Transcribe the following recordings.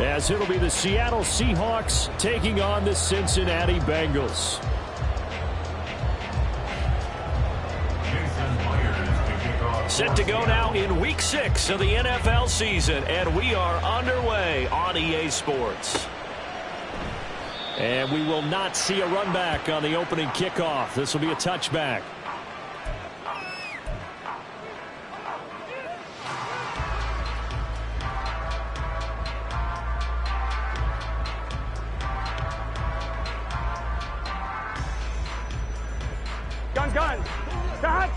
as it'll be the Seattle Seahawks taking on the Cincinnati Bengals. Set to go now in Week 6 of the NFL season, and we are underway on EA Sports. And we will not see a run back on the opening kickoff. This will be a touchback. Gun. Dot.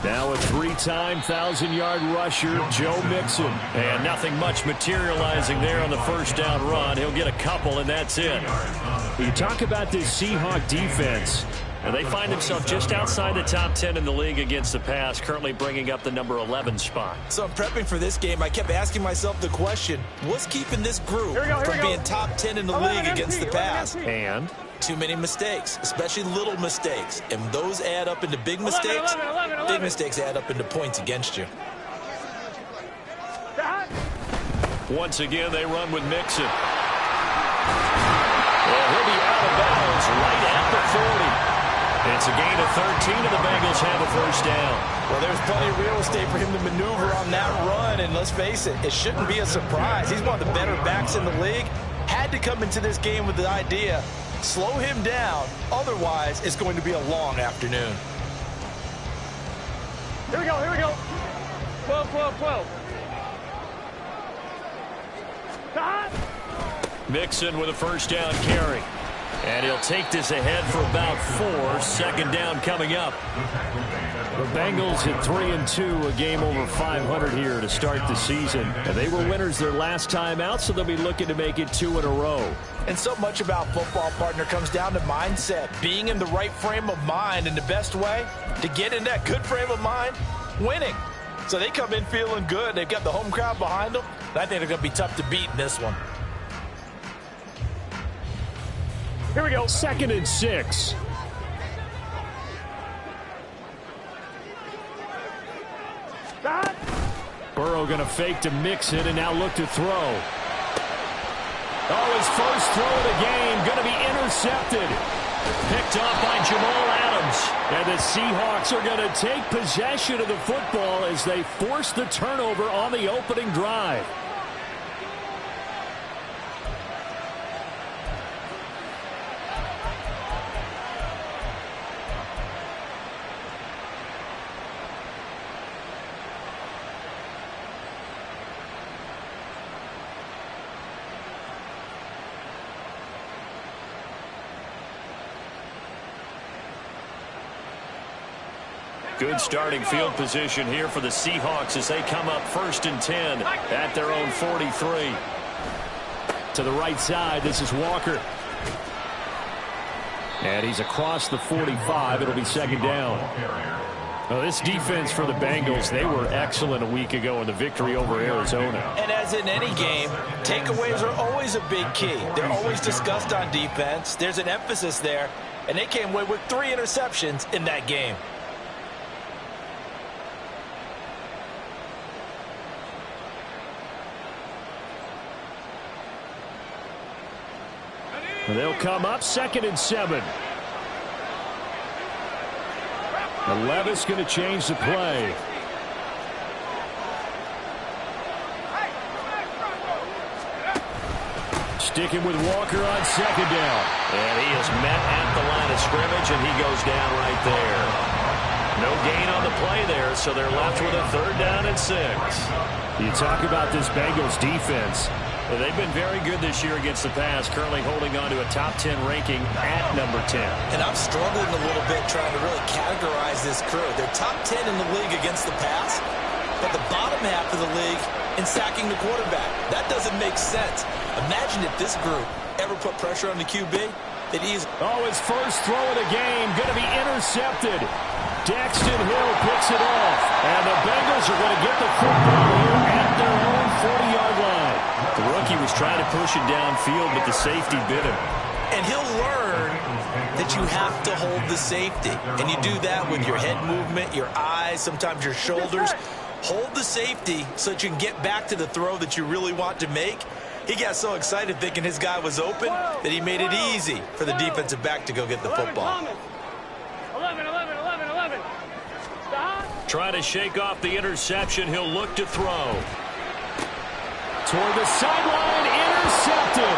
Now a three-time 1,000-yard rusher, Joe Mixon. And nothing much materializing there on the first down run. He'll get a couple, and that's it. You talk about this Seahawk defense, and they find themselves just outside the top 10 in the league against the pass, currently bringing up the number 11 spot. So I'm prepping for this game. I kept asking myself the question, what's keeping this group from being top 10 in the league against the pass? And too many mistakes, especially little mistakes. And those add up into big mistakes. Big mistakes add up into points against you. Once again, they run with Mixon. Well, he'll be out of bounds right at the 40. It's a gain of 13, and the Bengals have a first down. Well, there's plenty of real estate for him to maneuver on that run, and let's face it, it shouldn't be a surprise. He's one of the better backs in the league. Had to come into this game with the idea, slow him down, otherwise it's going to be a long afternoon. Here we go. 12. Mixon with a first down carry. And he'll take this ahead for about 4. Second down coming up. The Bengals at 3-2, a game over 500 here to start the season. And they were winners their last time out, so they'll be looking to make it 2 in a row. And so much about football, partner, comes down to mindset. Being in the right frame of mind, and the best way to get in that good frame of mind, winning. So they come in feeling good. They've got the home crowd behind them. I think they're going to be tough to beat in this one. Here we go. 2nd and 6. Burrow going to fake to Mixon and now look to throw. Oh, his first throw of the game going to be intercepted. Picked off by Jamal Adams. And the Seahawks are going to take possession of the football as they force the turnover on the opening drive. Good starting field position here for the Seahawks as they come up 1st and 10 at their own 43. To the right side, this is Walker. And he's across the 45. It'll be 2nd down. Well, this defense for the Bengals, they were excellent a week ago in the victory over Arizona. And as in any game, takeaways are always a big key. They're always discussed on defense. There's an emphasis there. And they came away with 3 interceptions in that game. They'll come up 2nd and 7. And Levis going to change the play. Sticking with Walker on 2nd down. And he is met at the line of scrimmage, and he goes down right there. No gain on the play there, so they're left with a 3rd down and 6. You talk about this Bengals defense. They've been very good this year against the pass, currently holding on to a top 10 ranking at number 10. And I'm struggling a little bit trying to really categorize this crew. They're top 10 in the league against the pass, but the bottom half of the league in sacking the quarterback. That doesn't make sense. Imagine if this group ever put pressure on the QB. Oh, his first throw of the game going to be intercepted. Daxton Hill picks it off, and the Bengals are going to get the football here at their own 40-yard line. The rookie was trying to push it downfield, but the safety bit him. And he'll learn that you have to hold the safety. And you do that with your head movement, your eyes, thighs, sometimes your shoulders. Hold the safety so that you can get back to the throw that you really want to make. He got so excited thinking his guy was open that he made it easy for the defensive back to go get the football. 11. Trying to shake off the interception. He'll look to throw. Toward the sideline, intercepted.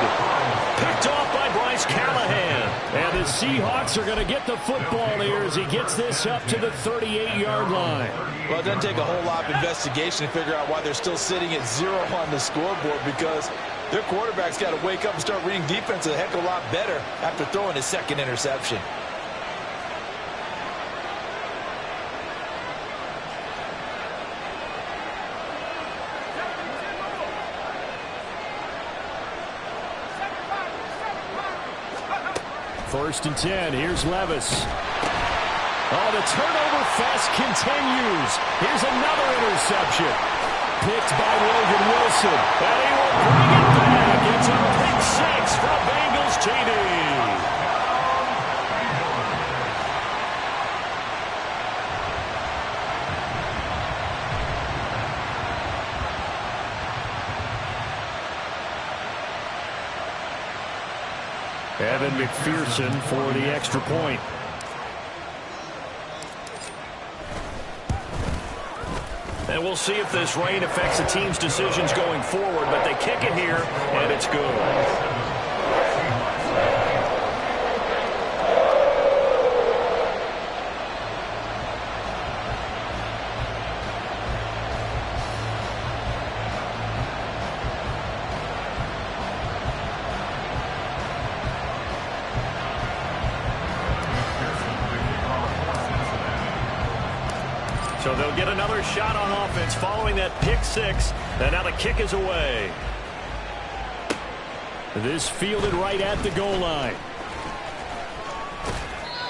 Picked off by Bryce Callahan. And the Seahawks are going to get the football here as he gets this up to the 38-yard line. Well, it doesn't take a whole lot of investigation to figure out why they're still sitting at 0 on the scoreboard, because their quarterback's got to wake up and start reading defense a heck of a lot better after throwing his second interception. First and 10. Here's Levis. Oh, the turnover fest continues. Here's another interception. Picked by Logan Wilson. And he will bring it back. It's a pick six from Bengals TD. Evan McPherson for the extra point. And we'll see if this rain affects the team's decisions going forward, but they kick it here, and it's good. So they'll get another shot on offense following that pick six. And now the kick is away. This fielded right at the goal line.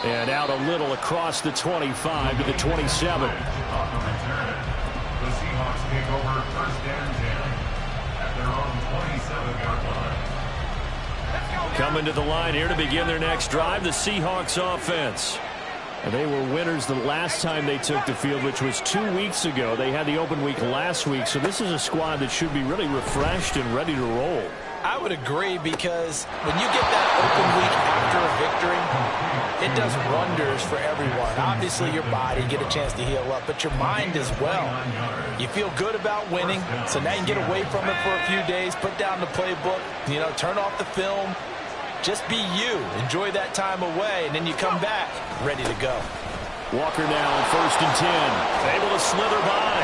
And out a little across the 25 to the 27. The Seahawks take over first and 10 at their own 27-yard line. Coming to the line here to begin their next drive, the Seahawks offense. And they were winners the last time they took the field, which was 2 weeks ago. They had the open week last week, so this is a squad that should be really refreshed and ready to roll. I would agree, because when you get that open week after a victory, it does wonders for everyone. Obviously, your body, get a chance to heal up, but your mind as well. You feel good about winning, so now you can get away from it for a few days, put down the playbook, turn off the film. Just be you. Enjoy that time away, and then you come back ready to go. Walker now on first and 10. Able to slither by.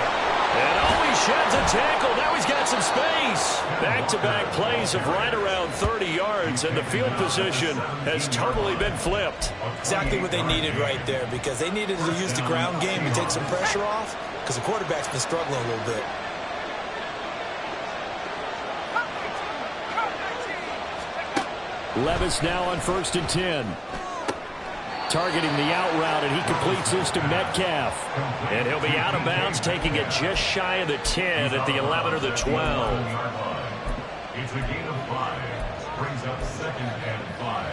And he sheds a tackle. Now he's got some space. Back-to-back plays of right around 30 yards, and the field position has totally been flipped. Exactly what they needed right there, because they needed to use the ground game to take some pressure off, because the quarterback's been struggling a little bit. Levis now on first and 10. Targeting the out route, and he completes this to Metcalf. And he'll be out of bounds, taking it just shy of the 10 at the 11 or the 12. It's a gain of 5. Brings up second and 5.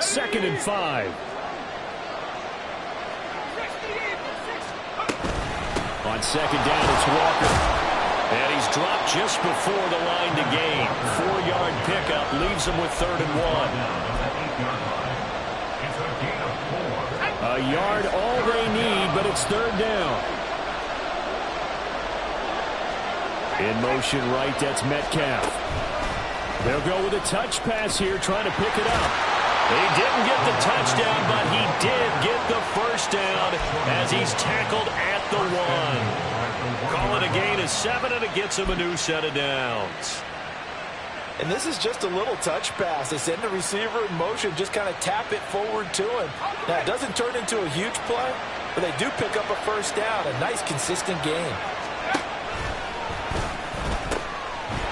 Second and 5. On second down, it's Walker. And he's dropped just before the line to gain. 4-yard pickup leaves him with 3rd and 1. A yard all they need, but it's 3rd down. In motion right, that's Metcalf. They'll go with a touch pass here, trying to pick it up. He didn't get the touchdown, but he did get the first down as he's tackled at the 1. Call it a gain of 7, and it gets him a new set of downs. And this is just a little touch pass. They send the receiver in motion, just kind of tap it forward to him. Now, it doesn't turn into a huge play, but they do pick up a first down. A nice, consistent game.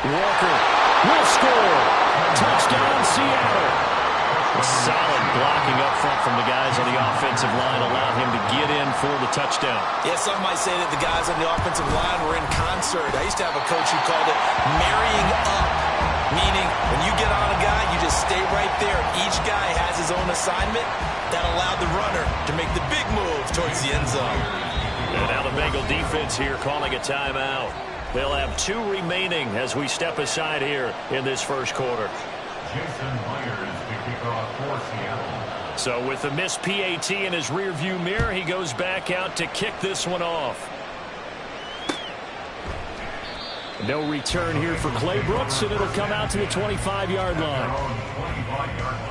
Walker will score. Touchdown, Seattle. Solid blocking up front from the guys on the offensive line allowed him to get in for the touchdown. Yeah, some might say that the guys on the offensive line were in concert. I used to have a coach who called it marrying up, meaning when you get on a guy, you just stay right there. Each guy has his own assignment. That allowed the runner to make the big move towards the end zone. And now the Bengal defense here calling a timeout. They'll have 2 remaining as we step aside here in this first quarter. Jason Myers to kick off for Seattle. So with the missed PAT in his rearview mirror, he goes back out to kick this one off. No return here for Clay Brooks, and it'll come out to the 25-yard line. 25-yard line.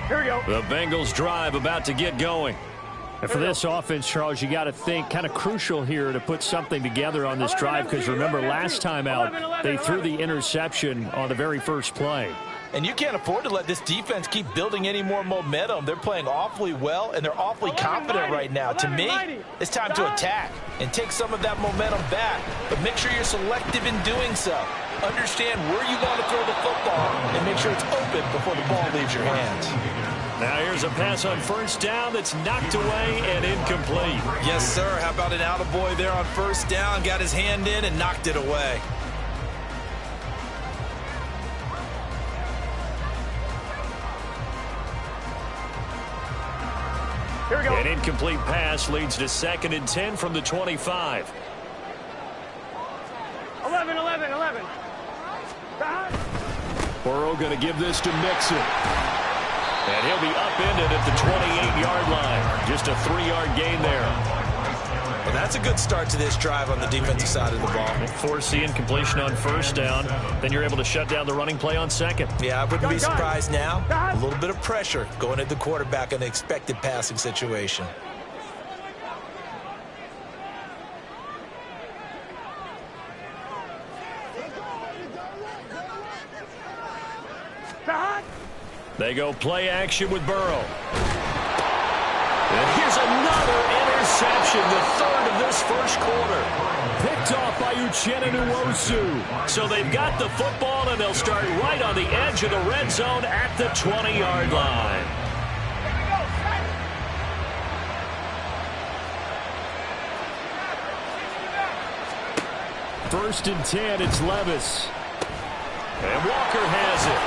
Here we go. The Bengals drive about to get going. And for this offense, Charles, you got to think kind of crucial here to put something together on this drive, because remember last time out they threw the interception on the very first play. And you can't afford to let this defense keep building any more momentum. They're playing awfully well, and they're awfully confident right now. To me, it's time to attack and take some of that momentum back. But make sure you're selective in doing so. Understand where you want to throw the football and make sure it's open before the ball leaves your hands. Now here's a pass on first down that's knocked away and incomplete. Yes, sir. How about an attaboy there on first down? Got his hand in and knocked it away. Here we go. An incomplete pass leads to 2nd and 10 from the 25. 11. Burrow going to give this to Mixon. And he'll be upended at the 28-yard line. Just a 3-yard gain there. Well, that's a good start to this drive on the defensive side of the ball. Force the incompletion on first down. Then you're able to shut down the running play on second. Yeah, I wouldn't be surprised now. A little bit of pressure going at the quarterback in the expected passing situation. They go play action with Burrow. And here's another interception, the 3rd of this first quarter. Picked off by Uchenna Nwosu. So they've got the football, and they'll start right on the edge of the red zone at the 20-yard line. First and 10, it's Levis. And Walker has it.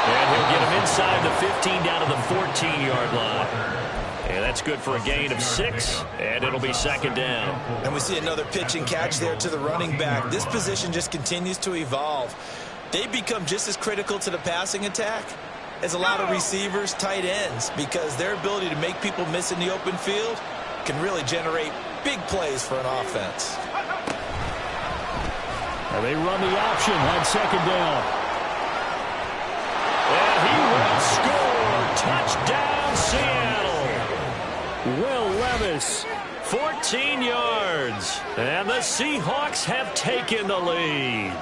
And he'll get him inside the 15 down to the 14-yard line. And that's good for a gain of 6, and it'll be 2nd down. And we see another pitch and catch there to the running back. This position just continues to evolve. They become just as critical to the passing attack as a lot of receivers, tight ends, because their ability to make people miss in the open field can really generate big plays for an offense. And they run the option on 2nd down. And he will score. Touchdown, Seattle. Will Levis, 14 yards. And the Seahawks have taken the lead.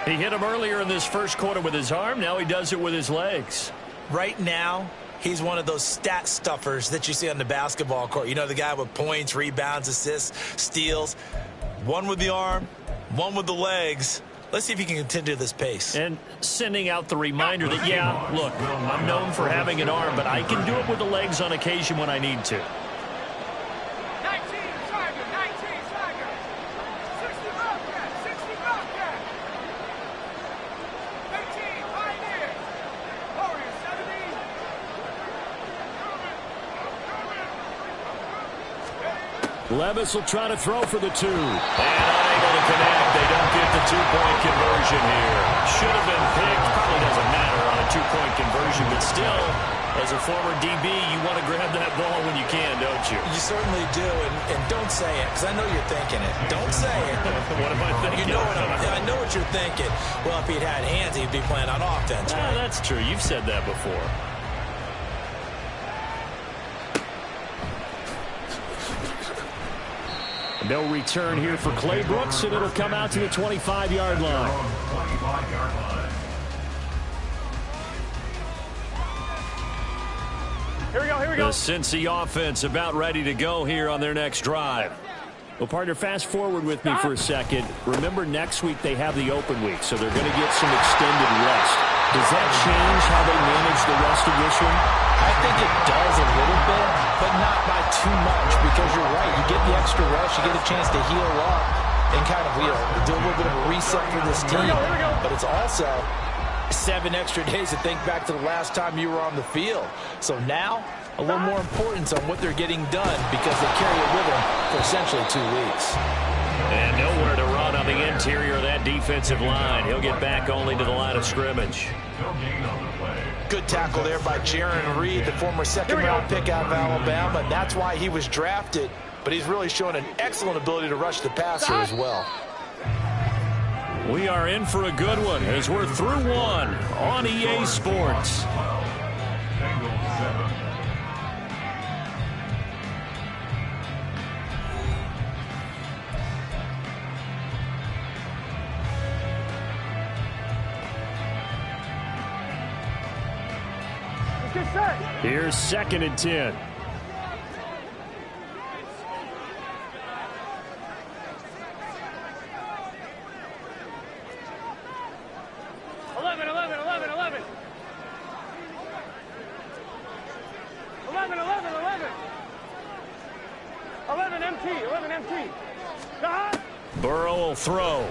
He hit him earlier in this first quarter with his arm. Now he does it with his legs. Right now, he's one of those stat stuffers that you see on the basketball court. You know, the guy with points, rebounds, assists, steals. One with the arm, one with the legs. Let's see if he can continue this pace. And sending out the reminder that, yeah, look, I'm known for having an arm, but I can do it with the legs on occasion when I need to. 19, Tiger, 19, Tiger. 60 Bobcat, 60 Bobcat. 18, Pioneer. Warrior, 70. Levis will try to throw for the 2. And unable to connect. They don't get the 2-point conversion here. Should have been picked. Probably doesn't matter on a 2-point conversion, but still, as a former DB, you want to grab that ball when you can, don't you? You certainly do, and don't say it, because I know you're thinking it. Don't say it. What am I thinking? You know I know what you're thinking. Well, if he'd had hands, he'd be playing on offense, right? That's true. You've said that before. No return here for Clay Brooks, and it'll come out to the 25-yard line. 25-yard line. Here we go. The Cincy offense about ready to go here on their next drive. Well, partner, fast forward with me for a second. Remember, next week they have the open week, so they're going to get some extended rest. Does that change how they manage the rest of this one? I think it does a little bit, but not by too much, because you're right. You get the extra rush, you get a chance to heal up and kind of, do a little bit of a reset for this team. But it's also 7 extra days to think back to the last time you were on the field. So now, a little more importance on what they're getting done, because they carry it with them for essentially 2 weeks. And nowhere to run on the interior of that defensive line. He'll get back only to the line of scrimmage. Good tackle there by Jaron Reed, the former second-round pick out of Alabama. And that's why he was drafted, but he's really shown an excellent ability to rush the passer as well. We are in for a good one as we're through one on EA Sports. Here's 2nd and 10. Burrow will throw.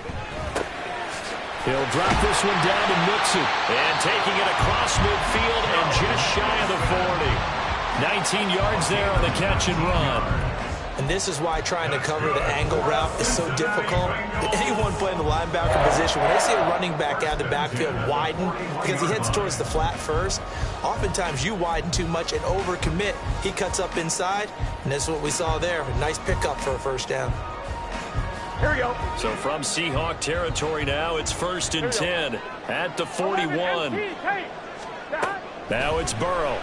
He'll drop this one down to Mixon. And taking it across midfield and just shy of the 40. 19 yards there on the catch and run. And this is why trying to cover the angle route is so difficult. Anyone playing the linebacker position, when they see a running back out of the backfield widen, because he heads towards the flat first, oftentimes you widen too much and overcommit. He cuts up inside, and this is what we saw there. A nice pickup for a first down. Here we go. So from Seahawk territory now, it's 1st and 10 at the 41. Now it's Burrow.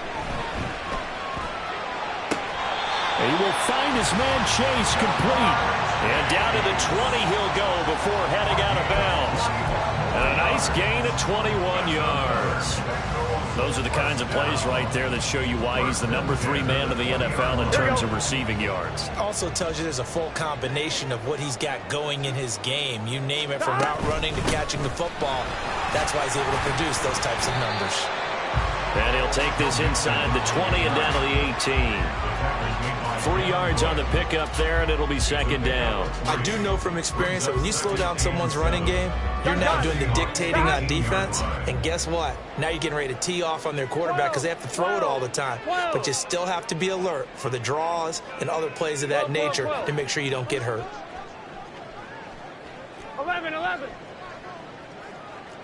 He will find his man Chase complete. And down to the 20 he'll go before heading out of bounds. And a nice gain of 21 yards. Those are the kinds of plays right there that show you why he's the number 3 man of the NFL in terms of receiving yards. Also tells you there's a full combination of what he's got going in his game. You name it, from route running to catching the football. That's why he's able to produce those types of numbers. And he'll take this inside the 20 and down to the 18. 3 yards on the pickup there, and it'll be 2nd down. I do know from experience that when you slow down someone's running game, you're now doing the dictating on defense. And guess what? Now you're getting ready to tee off on their quarterback because they have to throw it all the time. But you still have to be alert for the draws and other plays of that nature to make sure you don't get hurt. 11.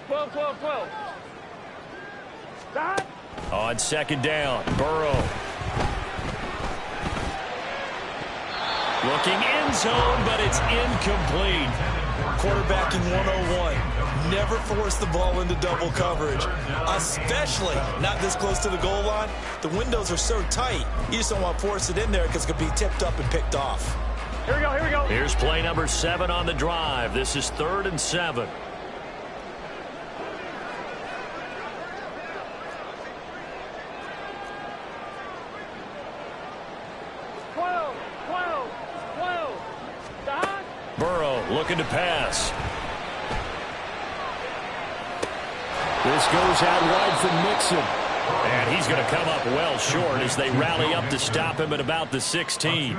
12. Stop. On 2nd down, Burrow. Looking end zone, but it's incomplete. Quarterbacking 101. Never force the ball into double coverage, especially not this close to the goal line. The windows are so tight, you just don't want to force it in there because it could be tipped up and picked off. Here we go. Here's play number 7 on the drive. This is 3rd and 7. 12. Stop. Burrow looking to pass. This goes out wide from Mixon. And he's going to come up well short as they rally up to stop him at about the 16.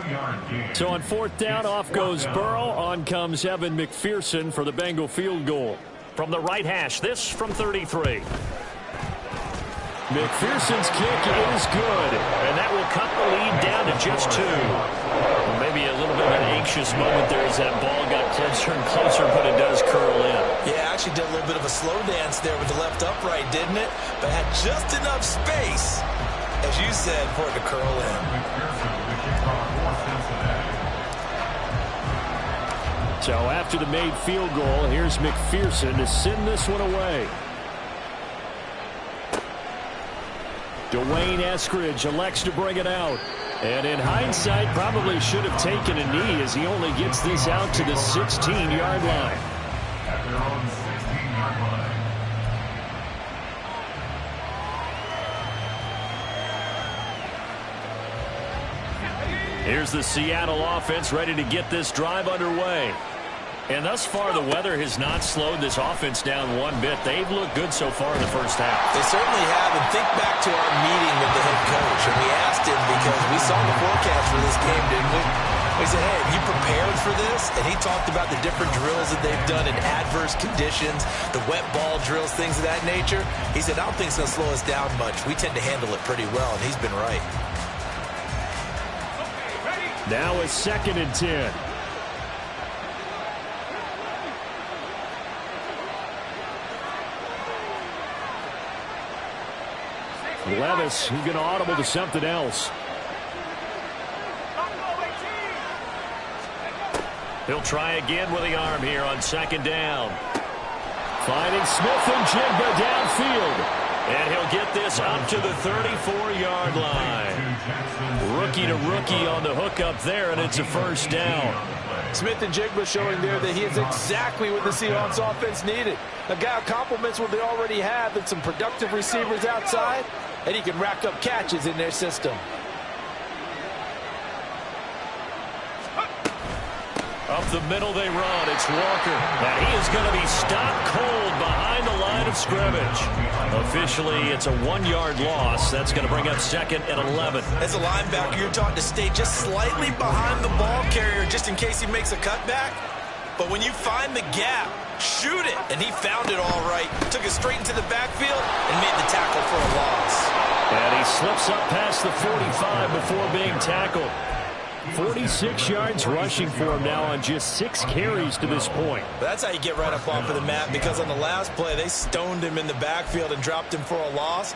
So on 4th down, off goes Burrow. On comes Evan McPherson for the Bengal field goal. From the right hash, this from 33. McPherson's kick is good. And that will cut the lead down to just 2. Well, maybe a little bit of an anxious moment there as that ball got closer and closer, but it does curl in. Yeah, actually did a little bit of a slow dance there with the left upright, didn't it? But had just enough space, as you said, for it to curl in. So after the made field goal, here's McPherson to send this one away. Dwayne Eskridge elects to bring it out. And in hindsight, probably should have taken a knee as he only gets this out to the 16-yard line. At their own 16-yard line. Here's the Seattle offense ready to get this drive underway. And thus far, the weather has not slowed this offense down one bit. They've looked good so far in the first half. They certainly have. And think back to our meeting with the head coach. And we asked him because we saw the forecast for this game, didn't we? We said, hey, have you prepared for this? And he talked about the different drills that they've done in adverse conditions, the wet ball drills, things of that nature. He said, I don't think it's going to slow us down much. We tend to handle it pretty well, and he's been right. Now it's 2nd and 10. Levis, he's going to audible to something else. He'll try again with the arm here on 2nd down. Finding Smith-Njigba downfield. And he'll get this up to the 34-yard line. Rookie to rookie on the hook up there, and it's a 1st down. Smith-Njigba showing there that he is exactly what the Seahawks offense needed. A guy who complements what they already have and some productive receivers outside, and he can rack up catches in their system. Up the middle they run. It's Walker. And he is going to be stopped cold behind the line of scrimmage. Officially, it's a 1-yard loss. That's going to bring up 2nd and 11. As a linebacker, you're taught to stay just slightly behind the ball carrier just in case he makes a cutback. But when you find the gap, shoot it. And he found it all right. Took it straight into the backfield and made the tackle for a loss. And he slips up past the 45 before being tackled. 46 yards rushing for him now on just 6 carries to this point. That's how you get right up off of the mat, because on the last play, they stoned him in the backfield and dropped him for a loss.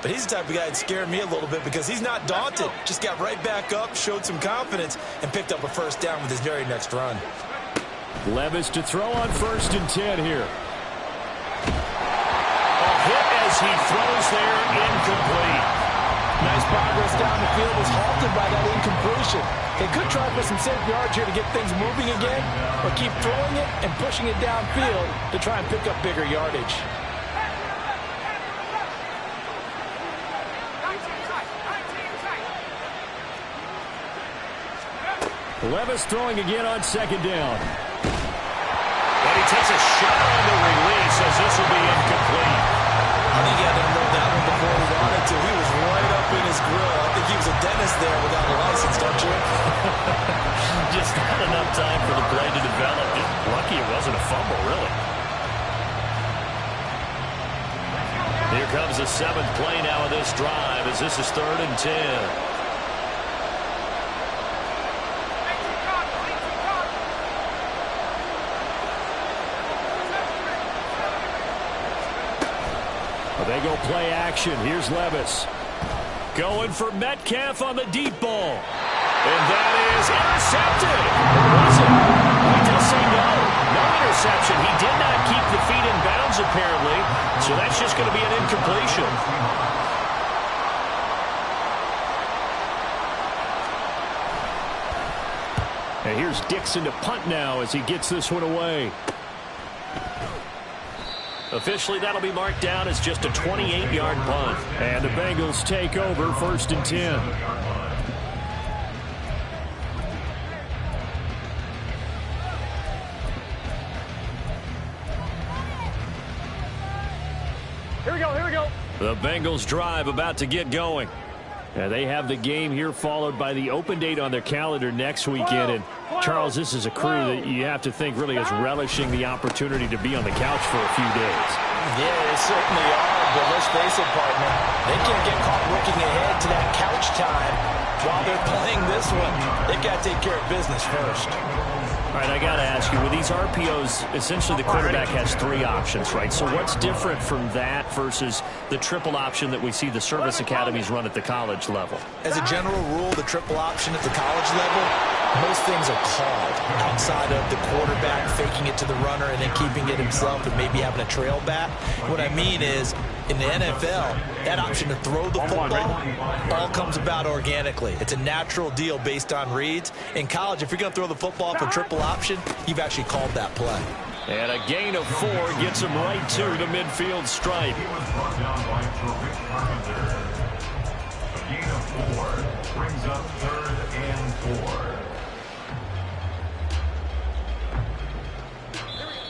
But he's the type of guy that scared me a little bit because he's not daunted. Just got right back up, showed some confidence, and picked up a 1st down with his very next run. Levis to throw on 1st and 10 here. A hit as he throws there, incomplete. Nice progress down the field, was halted by that incompletion. They could try for some safe yards here to get things moving again, or keep throwing it and pushing it downfield to try and pick up bigger yardage. Levis throwing again on 2nd down. And he takes a shot on the release as this will be incomplete. I think he had to unload that one before he wanted to. He was right up in his grill. I think he was a dentist there without a license, don't you? Just not enough time for the play to develop. Just lucky it wasn't a fumble, really. Here comes the 7th play now of this drive as this is 3rd and 10. They go play action. Here's Levis. Going for Metcalf on the deep ball. And that is intercepted. Or was it? He does say no. No interception. He did not keep the feet in bounds, apparently. So that's just going to be an incompletion. And here's Dixon to punt now as he gets this one away. Officially, that'll be marked down as just a 28-yard punt. And the Bengals take over 1st and 10. Here we go. The Bengals drive about to get going. They have the game here followed by the open date on their calendar next weekend. And Charles, this is a crew that you have to think really is relishing the opportunity to be on the couch for a few days. Yeah, they certainly are, but let's face it, partner. They can't get caught looking ahead to that couch time while they're playing this one. They've got to take care of business first. All right, I got to ask you, with these RPOs, essentially the quarterback has 3 options, right? So what's different from that versus the triple option that we see the service academies run at the college level? As a general rule, the triple option at the college level, most things are called outside of the quarterback faking it to the runner and then keeping it himself and maybe having a trail back. What I mean is, in the NFL, that option to throw the football all comes about organically. It's a natural deal based on reads. In college, if you're going to throw the football for triple option, you've actually called that play. And a gain of 4 gets him right to the midfield stripe. He was brought down by Terrific Carpenter. A gain of 4 brings up 3rd and 4.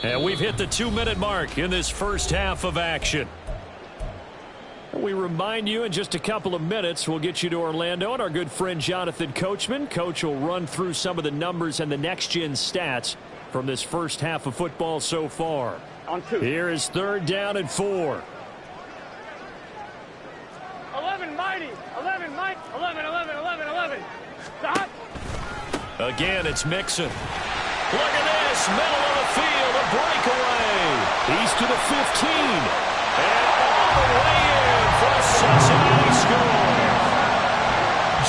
And we've hit the 2-minute mark in this first half of action. We remind you in just a couple of minutes we'll get you to Orlando and our good friend Jonathan Coachman. Coach will run through some of the numbers and the next-gen stats from this first half of football so far. On 2. Here is 3rd down and 4. 11, mighty. 11, Mike. 11, 11, 11, 11. Stop. Again, it's Mixon. Look at this, middle of the field, a breakaway. He's to the 15. And all the way in for a Cincinnati score.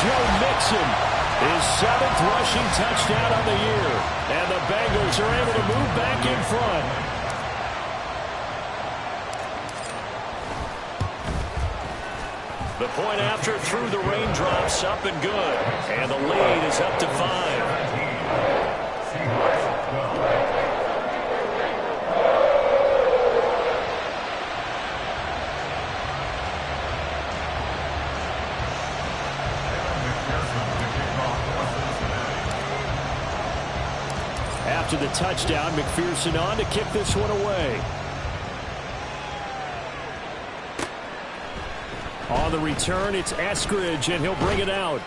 Joe Mixon, his 7th rushing touchdown on the year. And the Bengals are able to move back in front. The point after through the raindrops, up and good. And the lead is up to 5. After the touchdown, McPherson on to kick this one away. On the return, it's Eskridge, and he'll bring it out.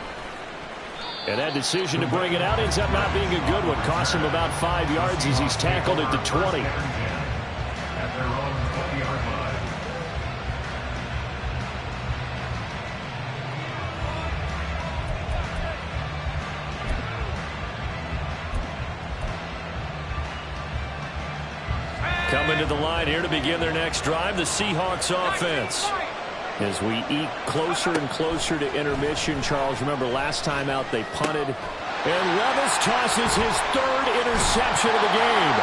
And that decision to bring it out ends up not being a good one. Cost him about 5 yards as he's tackled at the 20. At their own 20-yard line. Coming to the line here to begin their next drive, the Seahawks offense. As we eke closer and closer to intermission, Charles, remember last time out they punted. And Levis tosses his 3rd interception of the game.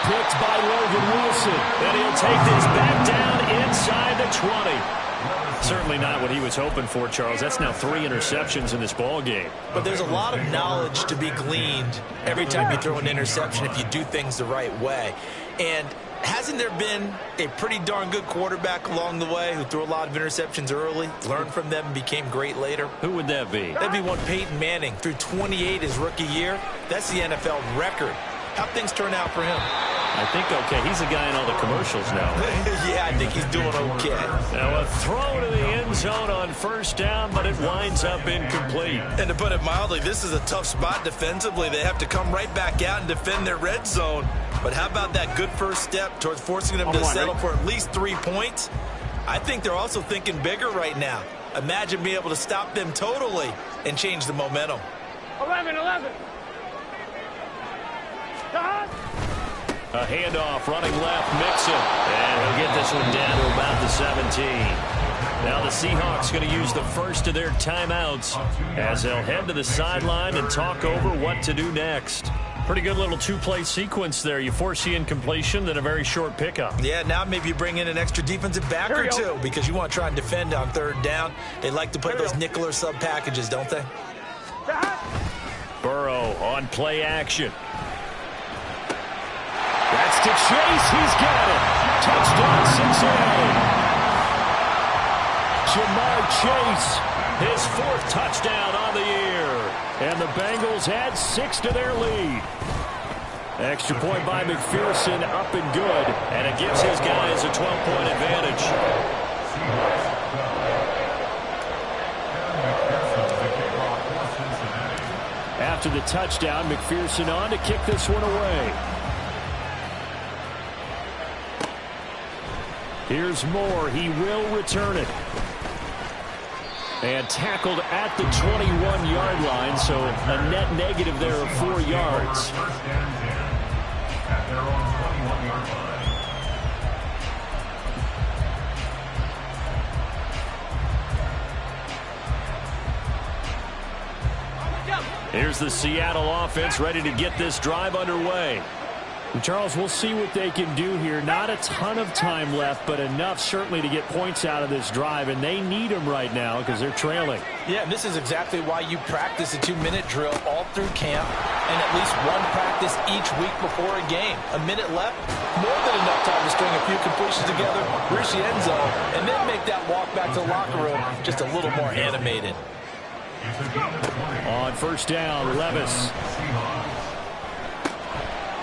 Picked by Logan Wilson. And he'll take this back down inside the 20. Certainly not what he was hoping for, Charles. That's now 3 interceptions in this ball game. But there's a lot of knowledge to be gleaned every time you throw an interception if you do things the right way. And hasn't there been a pretty darn good quarterback along the way who threw a lot of interceptions early, learned from them, and became great later? Who would that be? That'd be one Peyton Manning. Threw 28 his rookie year. That's the NFL record. How'd things turn out for him? I think okay. He's a guy in all the commercials now. Yeah, I think he's doing okay. Now a throw to the end zone on 1st down, but it winds up incomplete. And to put it mildly, this is a tough spot defensively. They have to come right back out and defend their red zone. But how about that good first step towards forcing them to settle for at least 3 points? I think they're also thinking bigger right now. Imagine being able to stop them totally and change the momentum. 11, 11. Stop. A handoff, running left, Mixon. And he'll get this one down to about the 17. Now the Seahawks going to use the first of their timeouts as they'll head to the sideline and talk over what to do next. Pretty good little 2-play sequence there. You force the incompletion, then a very short pickup. Yeah, now maybe you bring in an extra defensive back or two because you want to try and defend on 3rd down. They like to play those nickel or sub packages, don't they? Burrow on play action. That's to Chase. He's got it. Touchdown, Cincinnati. Jamar Chase, his 4th touchdown on the year. And the Bengals add 6 to their lead. Extra point by McPherson, up and good. And it gives his guys a 12-point advantage. After the touchdown, McPherson on to kick this one away. Here's Moore. He will return it. And tackled at the 21-yard line, so a net negative there of 4 yards. First and 10 at their own 21-yard line. Here's the Seattle offense ready to get this drive underway. And Charles, we'll see what they can do here. Not a ton of time left, but enough certainly to get points out of this drive, and they need them right now because they're trailing. Yeah, and this is exactly why you practice a 2-minute drill all through camp and at least one practice each week before a game. A minute left, more than enough time to string a few completions together, reach the end zone, and then make that walk back to the locker room just a little more animated. On 1st down, Levis.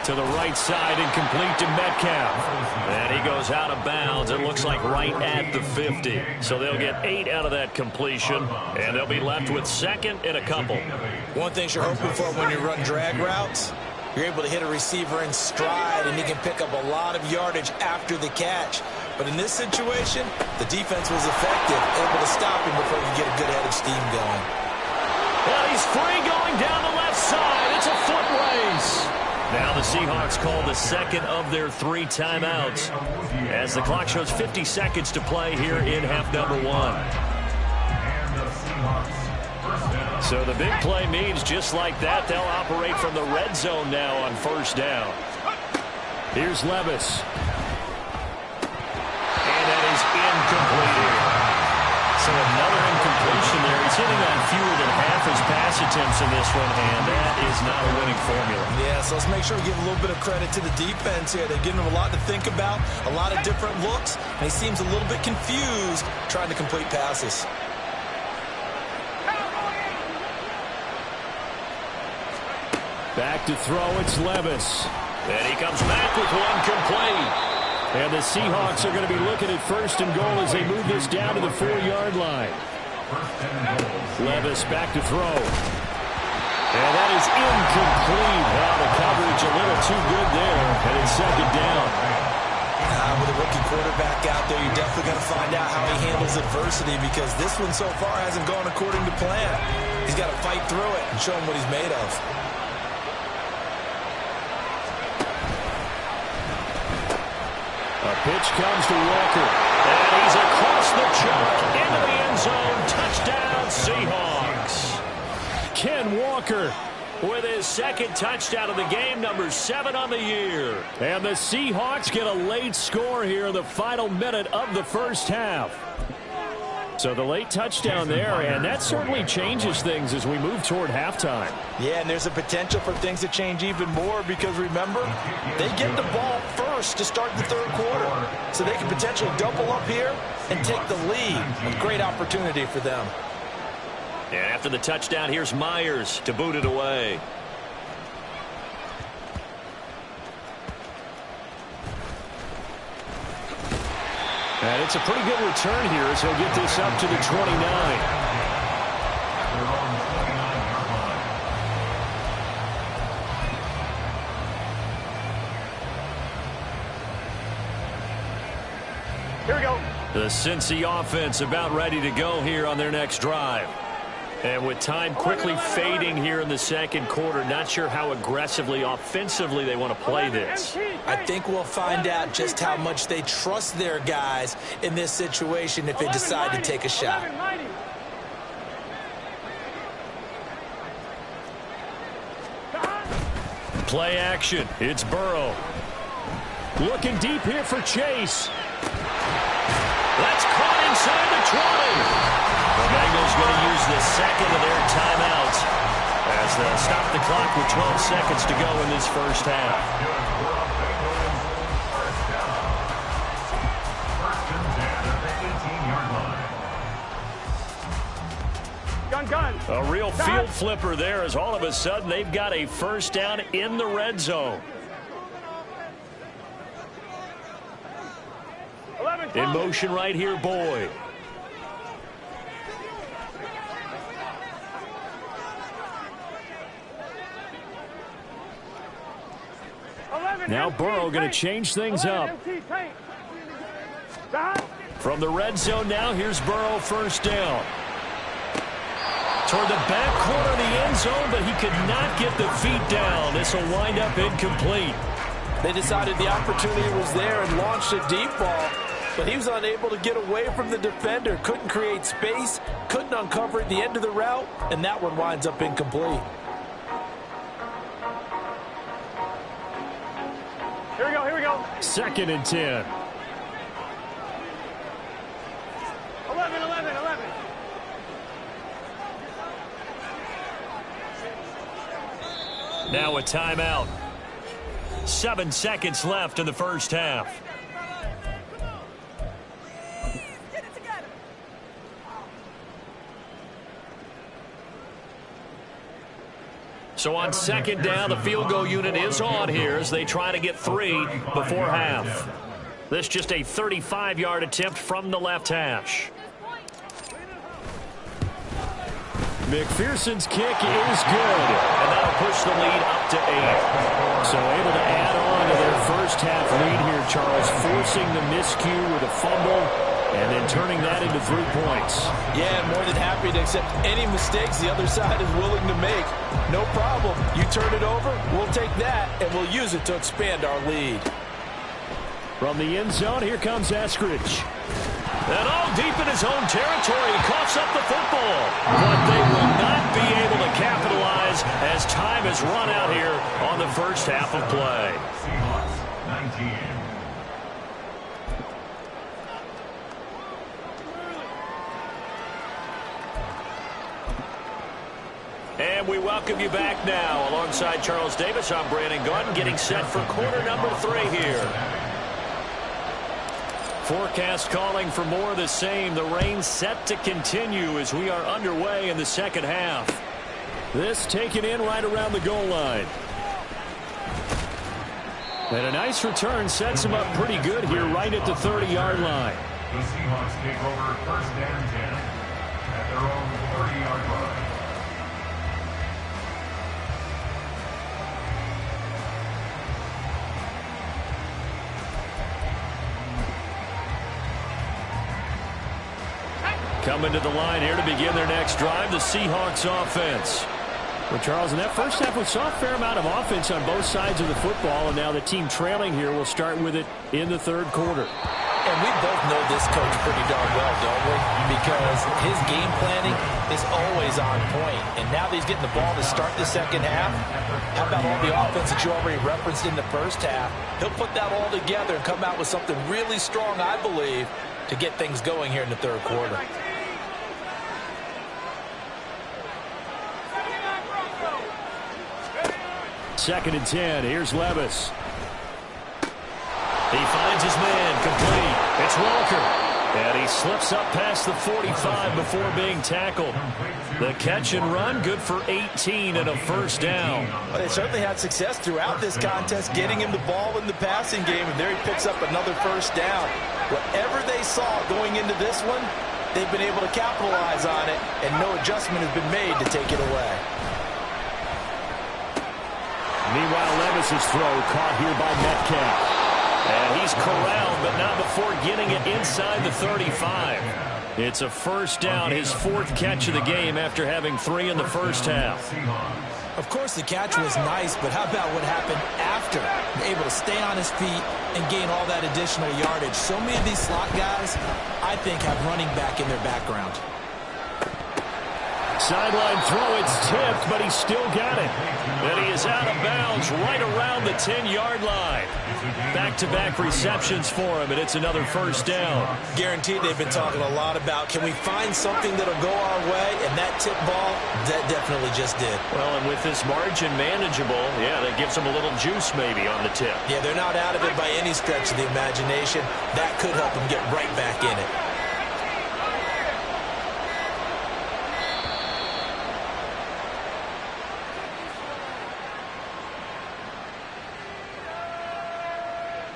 To the right side and complete to Metcalf. And he goes out of bounds. It looks like right at the 50. So they'll get 8 out of that completion, and they'll be left with second and a couple. One thing you're hoping for when you run drag routes, you're able to hit a receiver in stride, and he can pick up a lot of yardage after the catch. But in this situation, the defense was effective, able to stop him before he could get a good head of steam going. Well, he's free going down the left side. It's a foot race. Now the Seahawks call the second of their 3 timeouts as the clock shows 50 seconds to play here in half number 1. So the big play means just like that, they'll operate from the red zone now on first down. Here's Levis. And that is incomplete. So another incompletion there. He's hitting on fewer than half his pass attempts in this one, and that is not a winning formula. Yeah, so let's make sure we give a little bit of credit to the defense here. They've given him a lot to think about, a lot of different looks, and he seems a little bit confused trying to complete passes. Back to throw, it's Levis. And he comes back with one complete. And the Seahawks are going to be looking at first and goal as they move this down to the 4-yard line. Levis back to throw. And that is incomplete. Wow, the coverage a little too good there. And it's second down. With a rookie quarterback out there, you're definitely going to find out how he handles adversity, because this one so far hasn't gone according to plan. He's got to fight through it and show him what he's made of. A pitch comes to Walker. And he's across the chalk into the end zone. Touchdown, Seahawks. Ken Walker. With his second touchdown of the game, number 7 on the year. And the Seahawks get a late score here in the final minute of the first half. So the late touchdown there, and that certainly changes things as we move toward halftime. Yeah, and there's a potential for things to change even more, because remember, they get the ball first to start the third quarter. So they can potentially double up here and take the lead. A great opportunity for them. And after the touchdown, here's Myers to boot it away. And it's a pretty good return here as he'll get this up to the 29. Here we go. The Cincy offense about ready to go here on their next drive. And with time quickly fading here in the second quarter, not sure how aggressively, offensively they want to play this. I think we'll find out just how much they trust their guys in this situation if they decide to take a shot. Play action. It's Burrow. Looking deep here for Chase. That's caught inside the 20. The Bengals going to use the second of their timeouts as they'll stop the clock with 12 seconds to go in this first half. Gun. A real field flipper there, as all of a sudden they've got a first down in the red zone. In motion right here, Boyd. Now Burrow going to change things up. From the red zone now, here's Burrow first down. Toward the back corner of the end zone, but he could not get the feet down. This will wind up incomplete. They decided the opportunity was there and launched a deep ball, but he was unable to get away from the defender, couldn't create space, couldn't uncover at the end of the route, and that one winds up incomplete. Here we go. 2nd and 10. 11. Now a timeout. 7 seconds left in the first half. So on second down, the field goal unit is on here as they try to get 3 before half. This just a 35-yard attempt from the left hash. McPherson's kick is good. And that'll push the lead up to 8. So able to add on to their first half lead here, Charles, forcing the miscue with a fumble and then turning that into 3 points. Yeah, more than happy to accept any mistakes the other side is willing to make. No problem. You turn it over, we'll take that, and we'll use it to expand our lead. From the end zone, here comes Eskridge. And all deep in his own territory, he coughs up the football. But they will not be able to capitalize as time has run out here on the first half of play. Seahawks, 19. And we welcome you back now. Alongside Charles Davis, I'm Brandon Gaudin, getting set for quarter number 3 here. Forecast calling for more of the same. The rain set to continue as we are underway in the second half. This taken in right around the goal line. And a nice return sets him up pretty good here right at the 30-yard line. The Seahawks take over first and 10 at their own 30-yard line. Coming to the line here to begin their next drive, the Seahawks offense. Well, Charles, in that first half, we saw a fair amount of offense on both sides of the football, and now the team trailing here will start with it in the third quarter. And we both know this coach pretty darn well, don't we? Because his game planning is always on point. And now that he's getting the ball to start the second half, how about all the offense that you already referenced in the first half? He'll put that all together and come out with something really strong, I believe, to get things going here in the third quarter. Second and 10. Here's Levis. He finds his man, complete. It's Walker. And he slips up past the 45 before being tackled. The catch and run, good for 18 and a first down. Well, they certainly had success throughout this contest, getting him the ball in the passing game, and there he picks up another first down. Whatever they saw going into this one, they've been able to capitalize on it, and no adjustment has been made to take it away. Meanwhile, Levis's throw caught here by Metcalf. And he's corralled, but not before getting it inside the 35. It's a first down, his 4th catch of the game after having 3 in the first half. Of course, the catch was nice, but how about what happened after? Able to stay on his feet and gain all that additional yardage. So many of these slot guys, I think, have running back in their background. Sideline throw, it's tipped, but he still got it. And he is out of bounds right around the 10-yard line. Back-to-back receptions for him, and it's another first down. Guaranteed they've been talking a lot about, can we find something that'll go our way? And that tip ball, that definitely just did. Well, and with this margin manageable, yeah, that gives them a little juice maybe on the tip. Yeah, they're not out of it by any stretch of the imagination. That could help them get right back in it.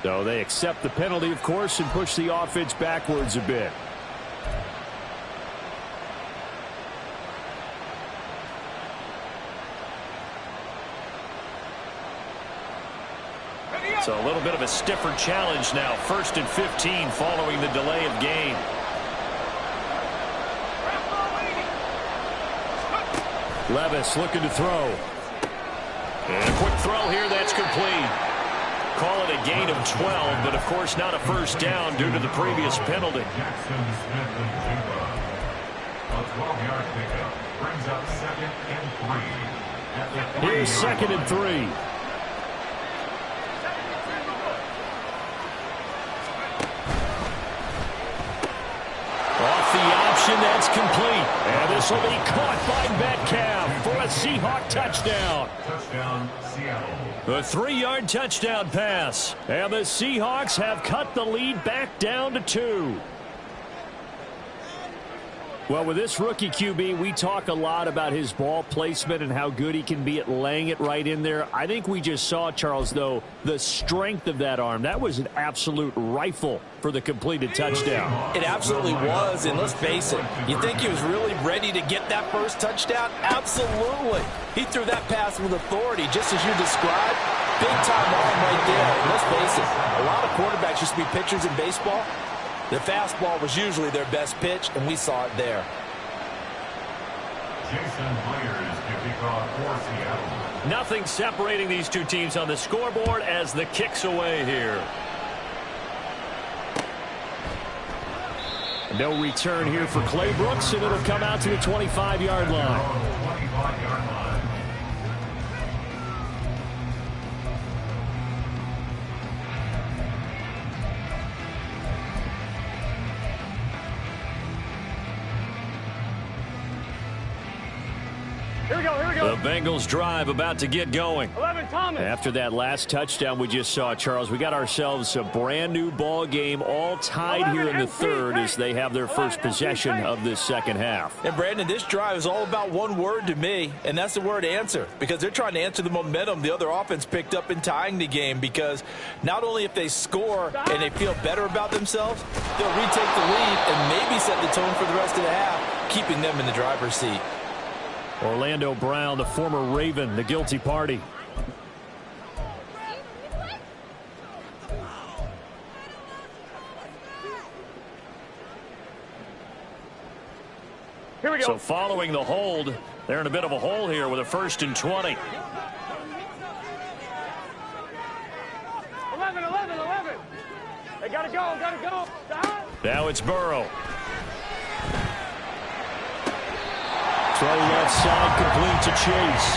So they accept the penalty, of course, and push the offense backwards a bit. So a little bit of a stiffer challenge now. 1st and 15 following the delay of game. Levis looking to throw. And a quick throw here, that's complete. Call it a gain of 12, but of course not a first down due to the previous penalty. Jackson Smith-Njigba. A 12-yard pickup brings up 2nd and 3. Here's 2nd and 3. Off the option, that's complete. And this will be caught by Metcalf for a Seahawk touchdown. Touchdown, Seattle. A 3-yard touchdown pass. And the Seahawks have cut the lead back down to 2. Well, with this rookie QB, we talk a lot about his ball placement and how good he can be at laying it right in there. I think we just saw, Charles, though, the strength of that arm. That was an absolute rifle for the completed touchdown. It absolutely was, and let's face it, you think he was really ready to get that first touchdown? Absolutely. He threw that pass with authority, just as you described. Big-time arm right there. And let's face it, a lot of quarterbacks used to be pitchers in baseball. The fastball was usually their best pitch, and we saw it there. Jason Blair is to kick off for Seattle. Nothing separating these two teams on the scoreboard as the kick's away here. No return here for Clay Brooks, and it'll come out to the 25-yard line. 25-yard line. The Bengals drive about to get going. 11, Thomas. After that last touchdown we just saw, Charles, we got ourselves a brand new ball game, all tied here in the third as they have their first possession of this second half. And, Brandon, this drive is all about one word to me, and that's the word answer, because they're trying to answer the momentum the other offense picked up in tying the game, because not only if they score and they feel better about themselves, they'll retake the lead and maybe set the tone for the rest of the half, keeping them in the driver's seat. Orlando Brown, the former Raven, the guilty party. Here we go. So following the hold, they're in a bit of a hole here with a 1st and 20. 11. They gotta go. Stop. Now it's Burrow. Throw left side, complete to Chase.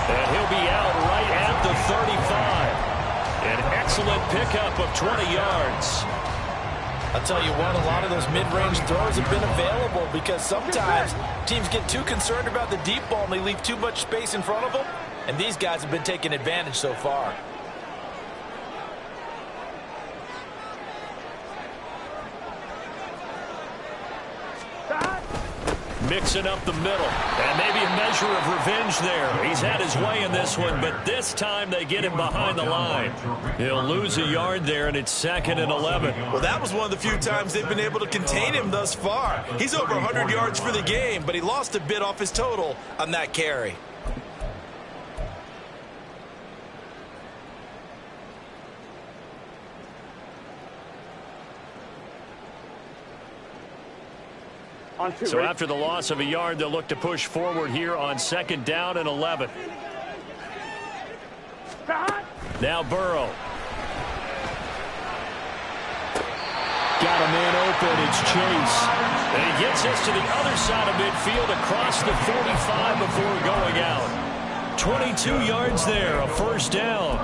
And he'll be out right at the 35. An excellent pickup of 20 yards. I'll tell you what, a lot of those mid-range throws have been available because sometimes teams get too concerned about the deep ball and they leave too much space in front of them, and these guys have been taking advantage so far. Mixing up the middle. And maybe a measure of revenge there. He's had his way in this one, but this time they get him behind the line. He'll lose a yard there, and it's 2nd and 11. Well, that was one of the few times they've been able to contain him thus far. He's over 100 yards for the game, but he lost a bit off his total on that carry. So after the loss of a yard, they'll look to push forward here on 2nd down and 11. Now Burrow. Got a man open, it's Chase. And he gets us to the other side of midfield across the 45 before going out. 22 yards there, a 1st down.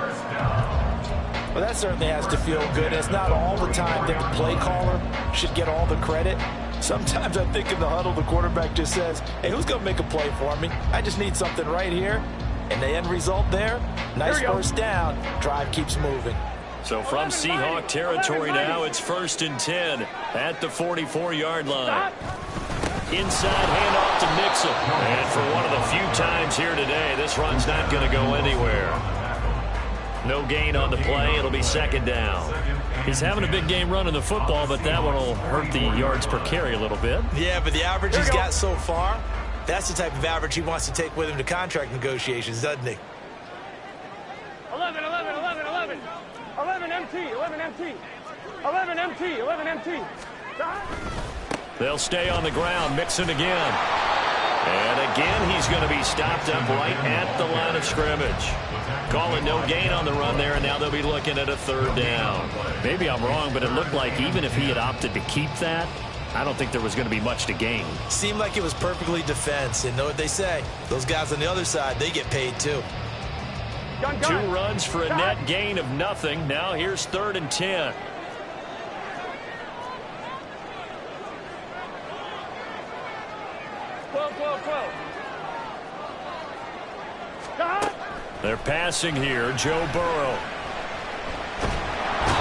Well, that certainly has to feel good. It's not all the time that the play caller should get all the credit. Sometimes I think in the huddle, the quarterback just says, hey, who's going to make a play for me? I just need something right here. And the end result there, nice 1st down. Drive keeps moving. So from Seahawk territory now, it's 1st and 10 at the 44-yard line. Inside handoff to Mixon. And for one of the few times here today, this run's not going to go anywhere. No gain on the play. It'll be 2nd down. He's having a big game running the football, but that one will hurt the yards per carry a little bit. Yeah, but the average he's got so far, that's the type of average he wants to take with him to contract negotiations, doesn't he? 11 empty. Stop. They'll stay on the ground. Mixon again. And again, he's going to be stopped up right at the line of scrimmage. Calling no gain on the run there, and now they'll be looking at a 3rd down. Maybe I'm wrong, but it looked like even if he had opted to keep that, I don't think there was going to be much to gain. Seemed like it was perfectly defense. And know what they say? Those guys on the other side, they get paid too. Gun. 2 runs for a net gain of nothing. Now here's 3rd and 10. They're passing here. Joe Burrow.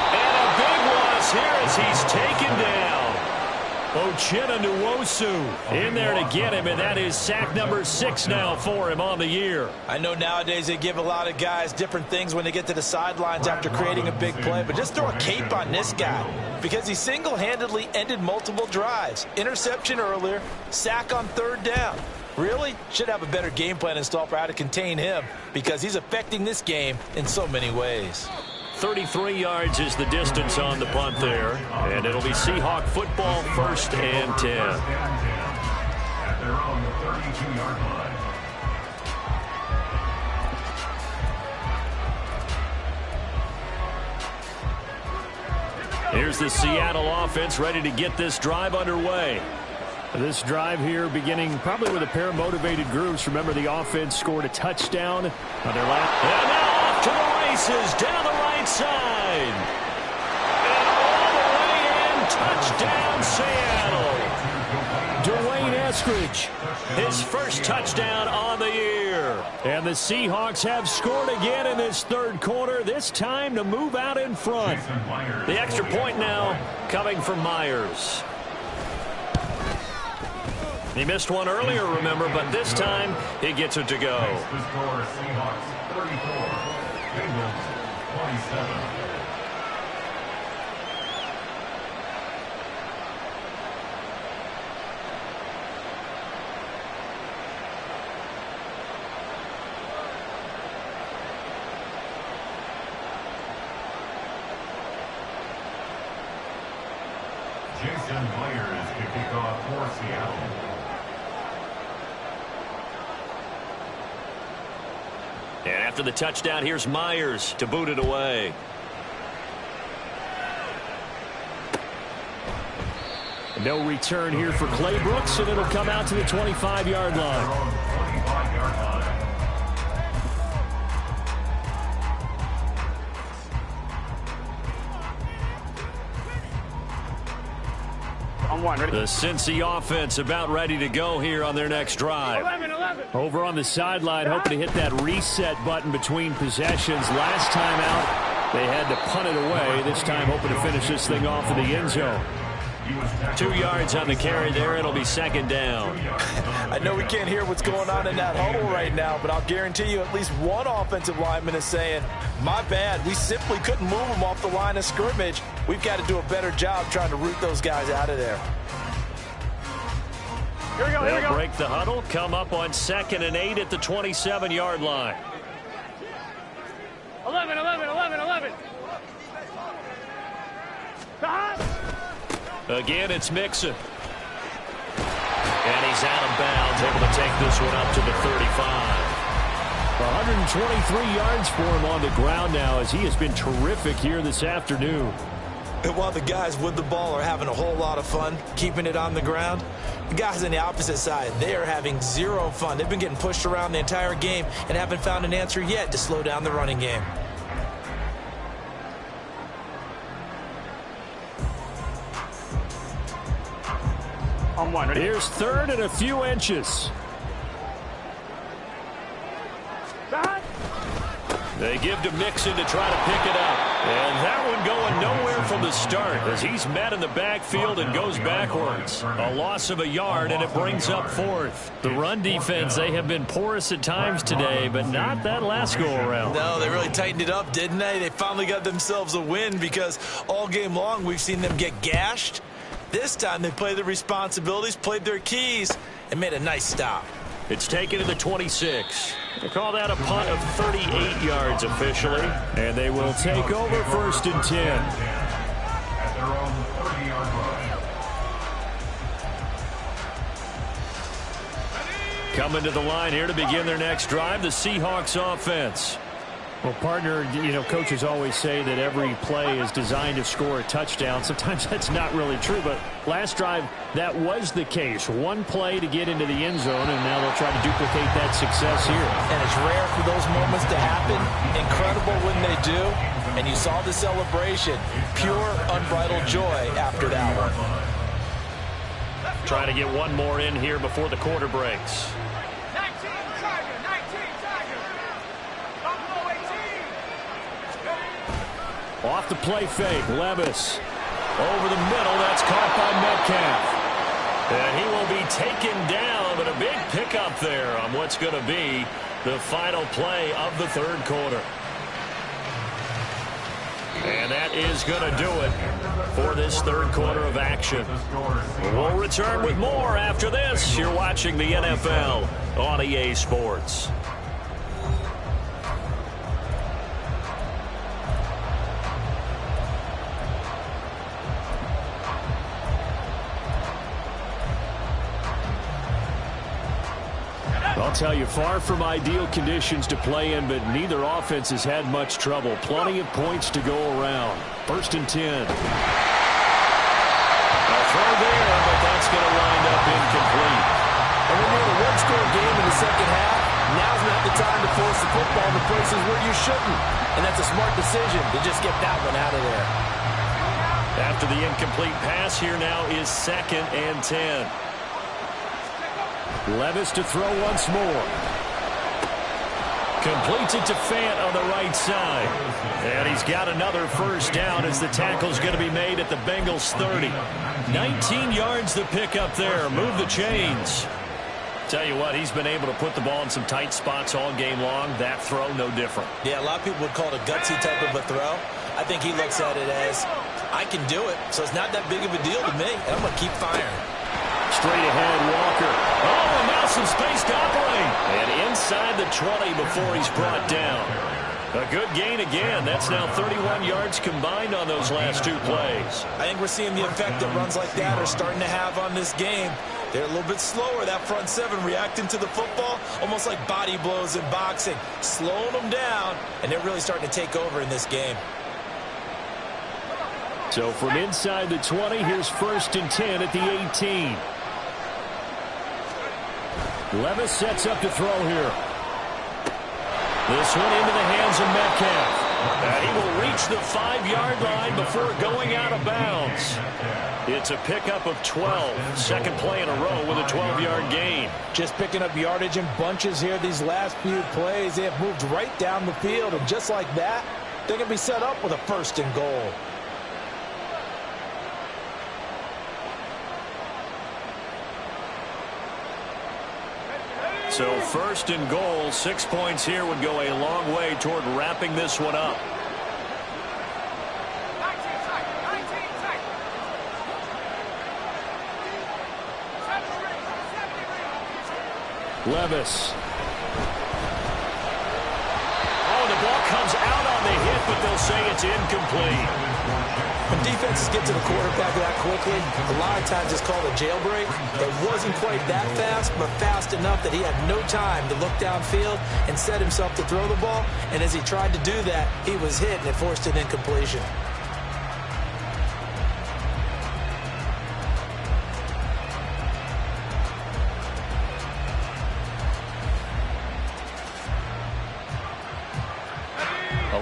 And a big loss here as he's taken down. Uchenna Nwosu in there to get him, and that is sack number 6 now for him on the year. I know nowadays they give a lot of guys different things when they get to the sidelines after creating a big play, but just throw a cape on this guy because he single-handedly ended multiple drives. Interception earlier, sack on 3rd down. Really should have a better game plan installed for how to contain him because he's affecting this game in so many ways. 33 yards is the distance on the punt there, and it'll be Seahawk football, 1st and 10. At their own 32-yard line. Here's the Seattle offense ready to get this drive underway. This drive here beginning probably with a pair of motivated groups. Remember, the offense scored a touchdown on their last. And now off to the races down the right side. And all the way in, touchdown Seattle. Dwayne Eskridge, his first touchdown on the year. And the Seahawks have scored again in this 3rd quarter, this time to move out in front. The extra point now coming from Myers. He missed one earlier, remember, but this time he gets it to go. The score, Seahawks 34, Bengals 27. Jason Myers to kick off for Seattle. And after the touchdown, here's Myers to boot it away. No return here for Clay Brooks, and it'll come out to the 25-yard line. 25-yard line. The Cincy offense about ready to go here on their next drive. 11. Over on the sideline, hoping to hit that reset button between possessions. Last time out, they had to punt it away. This time, hoping to finish this thing off in the end zone. 2 yards on the carry there. It'll be 2nd down. I know we can't hear what's going on in that huddle right now, but I'll guarantee you at least one offensive lineman is saying, my bad, we simply couldn't move them off the line of scrimmage. We've got to do a better job trying to root those guys out of there. They'll break the huddle, come up on 2nd and 8 at the 27-yard line. 11. Again, it's Mixon. And he's out of bounds, able to take this one up to the 35. 123 yards for him on the ground now as he has been terrific here this afternoon. And while the guys with the ball are having a whole lot of fun keeping it on the ground, the guys on the opposite side, they are having zero fun. They've been getting pushed around the entire game and haven't found an answer yet to slow down the running game. Here's 3rd and a few inches. They give to Mixon to try to pick it up. And that one going nowhere from the start as he's met in the backfield and goes backwards. A loss of a yard, and it brings up 4th. The run defense, they have been porous at times today, but not that last go-around. No, they really tightened it up, didn't they? They finally got themselves a win because all game long we've seen them get gashed. This time they played their responsibilities, played their keys, and made a nice stop. It's taken to the 26. They call that a punt of 38 yards officially. And they will take over 1st and 10. At their own 30-yard line. Coming to the line here to begin their next drive, the Seahawks offense. Well, partner, you know, coaches always say that every play is designed to score a touchdown. Sometimes that's not really true, but last drive, that was the case. One play to get into the end zone, and now they'll try to duplicate that success here. And it's rare for those moments to happen. Incredible when they do. And you saw the celebration. Pure, unbridled joy after that one. Trying to get one more in here before the quarter breaks. 19 Tiger. Buffalo 18. Off the play fake, Levis. Over the middle, that's caught by Metcalf. And he will be taken down, but a big pickup there on what's going to be the final play of the third quarter. And that is going to do it for this third quarter of action. We'll return with more after this. You're watching the NFL on EA Sports. I'll tell you, far from ideal conditions to play in, but neither offense has had much trouble. Plenty of points to go around. 1st and 10. A throw there, but that's going to wind up incomplete. And when you're in a one-score game in the second half, now's not the time to force the football in the places where you shouldn't. And that's a smart decision to just get that one out of there. After the incomplete pass, here now is 2nd and 10. Levis to throw once more. Completes it to Fant on the right side. And he's got another first down as the tackle's going to be made at the Bengals 30. 19 yards to pick up there. Move the chains. Tell you what, he's been able to put the ball in some tight spots all game long. That throw, no different. Yeah, a lot of people would call it a gutsy type of a throw. I think he looks at it as, I can do it, so it's not that big of a deal to me, and I'm going to keep firing. Straight ahead, Walker. Oh, and now some space to operate. And inside the 20 before he's brought down. A good gain again. That's now 31 yards combined on those last two plays. I think we're seeing the effect that runs like that are starting to have on this game. They're a little bit slower, that front seven, reacting to the football, almost like body blows in boxing, slowing them down, and they're really starting to take over in this game. So from inside the 20, here's 1st and 10 at the 18. Levis sets up to throw here. This one into the hands of Metcalf. And he will reach the 5-yard line before going out of bounds. It's a pickup of 12. Second play in a row with a 12-yard gain. Just picking up yardage in bunches here these last few plays. They have moved right down the field, and just like that, they're going to be set up with a 1st and goal. So 1st and goal, 6 points here would go a long way toward wrapping this one up. 19 seconds. Levis. Oh, the ball comes out on the hit, but they'll say it's incomplete. When defenses get to the quarterback that quickly, a lot of times it's called a jailbreak. It wasn't quite that fast, but fast enough that he had no time to look downfield and set himself to throw the ball. And as he tried to do that, he was hit, and it forced an incompletion.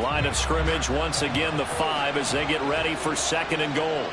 Line of scrimmage once again the 5 as they get ready for 2nd and goal.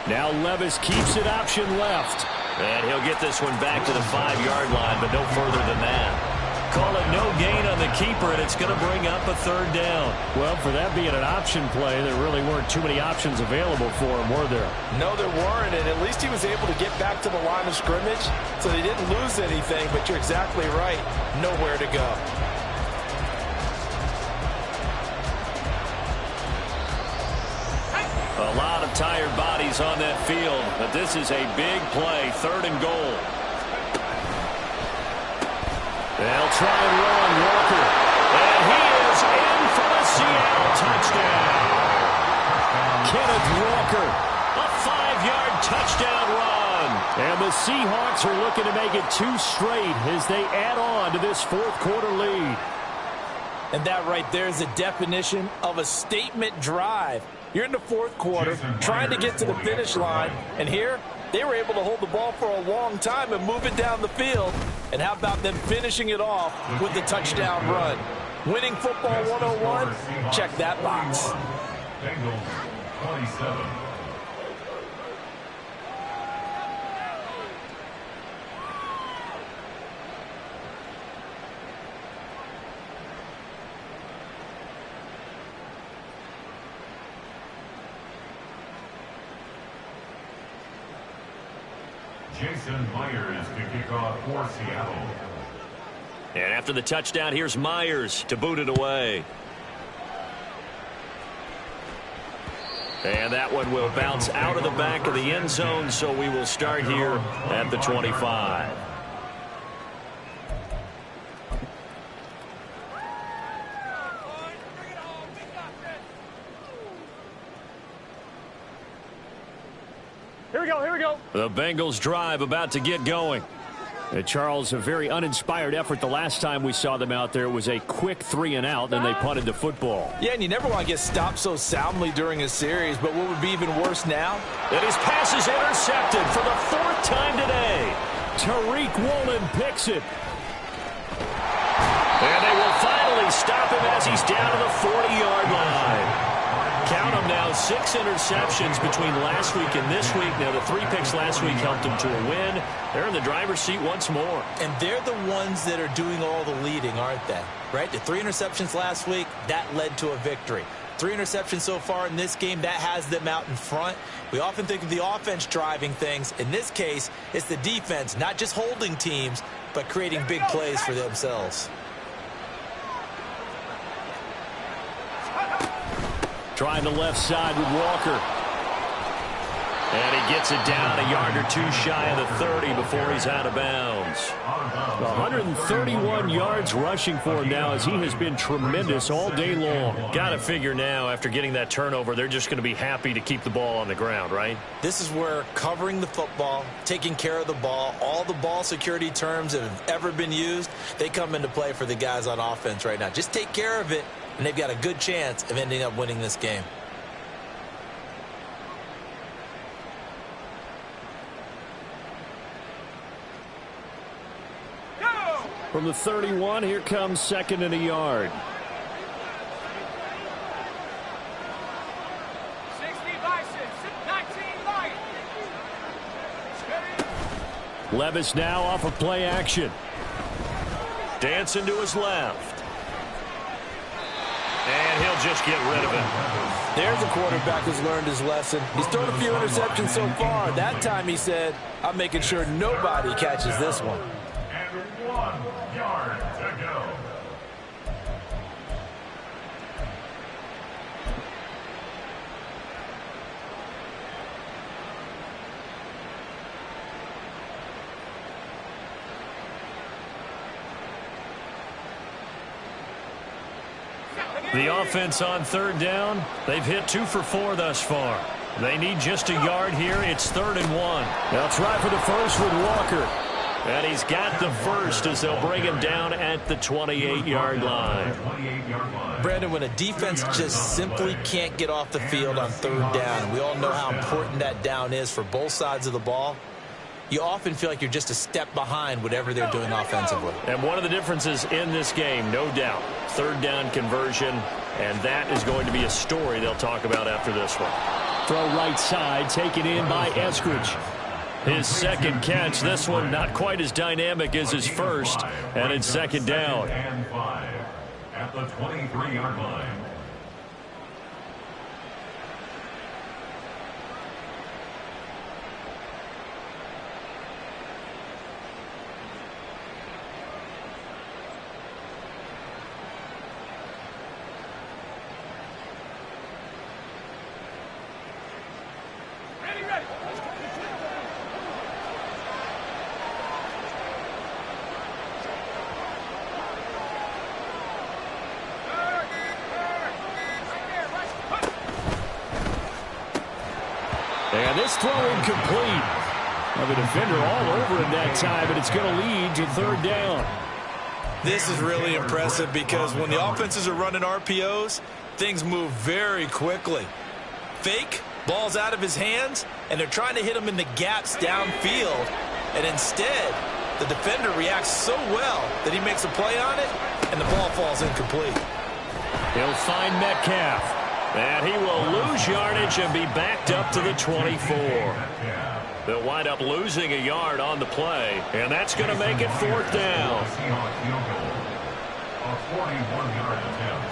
Now Levis keeps it option left. And he'll get this one back to the 5-yard line, but no further than that. Call it no gain on the keeper, and it's going to bring up a 3rd down. Well, for that being an option play, there really weren't too many options available for him, were there? No, there weren't, and at least he was able to get back to the line of scrimmage, so they didn't lose anything, but you're exactly right. Nowhere to go. A lot of tired bodies on that field, but this is a big play, 3rd and goal. They'll try and run Walker. And he is in for the Seattle touchdown. Kenneth Walker. A 5-yard touchdown run. And the Seahawks are looking to make it 2 straight as they add on to this 4th quarter lead. And that right there is the definition of a statement drive. You're in the 4th quarter, trying to get to the finish line, and here they were able to hold the ball for a long time and move it down the field. And how about them finishing it off with the touchdown run? Winning football 101, check that box. Bengals 27. Jason Myers to kick off for Seattle. And after the touchdown, here's Myers to boot it away. And that one will bounce out of the back of the end zone, so we will start here at the 25. Here we go. The Bengals drive about to get going. Charles, a very uninspired effort the last time we saw them out there. It was a quick 3-and-out, then they punted the football. Yeah, and you never want to get stopped so soundly during a series, but what would be even worse now? And his pass is intercepted for the 4th time today. Tariq Woolen picks it. And they will finally stop him as he's down to the 40-yard line. Count them now, 6 interceptions between last week and this week. Now, the 3 picks last week helped them to a win. They're in the driver's seat once more. And they're the ones that are doing all the leading, aren't they? Right? The 3 interceptions last week, that led to a victory. 3 interceptions so far in this game, that has them out in front. We often think of the offense driving things. In this case, it's the defense, not just holding teams, but creating big plays for themselves. Trying the left side with Walker. And he gets it down a yard or 2 shy of the 30 before he's out of bounds. 131 yards rushing for him now as he has been tremendous all day long. Got to figure now, after getting that turnover, they're just going to be happy to keep the ball on the ground, right? This is where covering the football, taking care of the ball, all the ball security terms that have ever been used, they come into play for the guys on offense right now. Just take care of it, and they've got a good chance of ending up winning this game. From the 31, here comes 2nd and a yard. 60 Bison, 19 Light. Levis now off of play action. Dancing to his left. And he'll just get rid of it. There's a quarterback who's learned his lesson. He's thrown a few interceptions so far. That time he said, I'm making sure nobody catches this one. And 1 yard to go. The offense on 3rd down, they've hit 2 for 4 thus far. They need just a yard here. It's 3rd and 1. They'll try for the first with Walker. And he's got the first as they'll bring him down at the 28-yard line. Brandon, when a defense just simply can't get off the field on 3rd down, and we all know how important that down is for both sides of the ball, you often feel like you're just a step behind whatever they're doing offensively. And one of the differences in this game, no doubt, 3rd down conversion, and that is going to be a story they'll talk about after this one. Throw right side, taken in by Eskridge. His 2nd catch, this one not quite as dynamic as his first, and it's 2nd down. And 5 at the 23-yard line. Ready. And this throw incomplete. Well, the defender all over him that time, but it's going to lead to 3rd down. This is really impressive because when the offenses are running RPOs, things move very quickly. Fake, ball's out of his hands, and they're trying to hit him in the gaps downfield. And instead, the defender reacts so well that he makes a play on it, and the ball falls incomplete. He'll find Metcalf. And he will lose yardage and be backed up to the 24. They'll wind up losing a yard on the play, and that's going to make it 4th down. Seahawks field goal. A 41-yard attempt.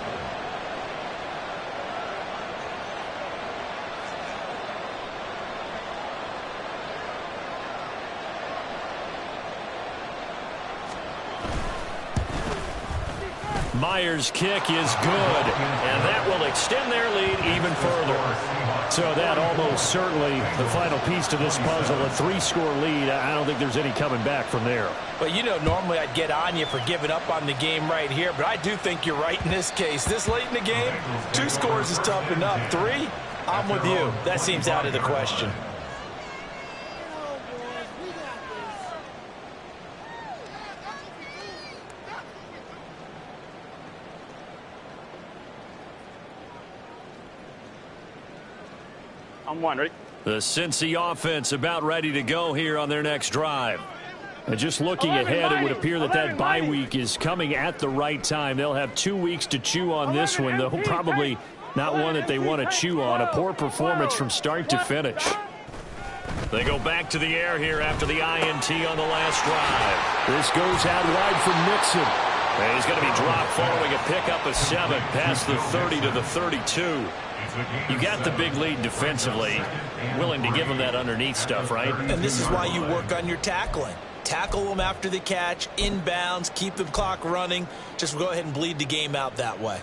Myers' kick is good, and that will extend their lead even further. So that almost certainly the final piece to this puzzle, a 3-score lead. I don't think there's any coming back from there. But, you know, normally I'd get on you for giving up on the game right here, but I do think you're right in this case. This late in the game, 2 scores is tough enough. 3, I'm with you. That seems out of the question. On 1, ready? The Cincy offense about ready to go here on their next drive. And just looking ahead, it would appear that that bye week is coming at the right time. They'll have 2 weeks to chew on this one, though probably not one that they want to chew on. A poor performance from start to finish. They go back to the air here after the INT on the last drive. This goes out wide for Mixon. And he's going to be dropped following a pickup of 7 past the 30 to the 32. You got the big lead defensively. Willing to give them that underneath stuff, right? And this is why you work on your tackling. Tackle them after the catch, inbounds, keep the clock running. Just go ahead and bleed the game out that way.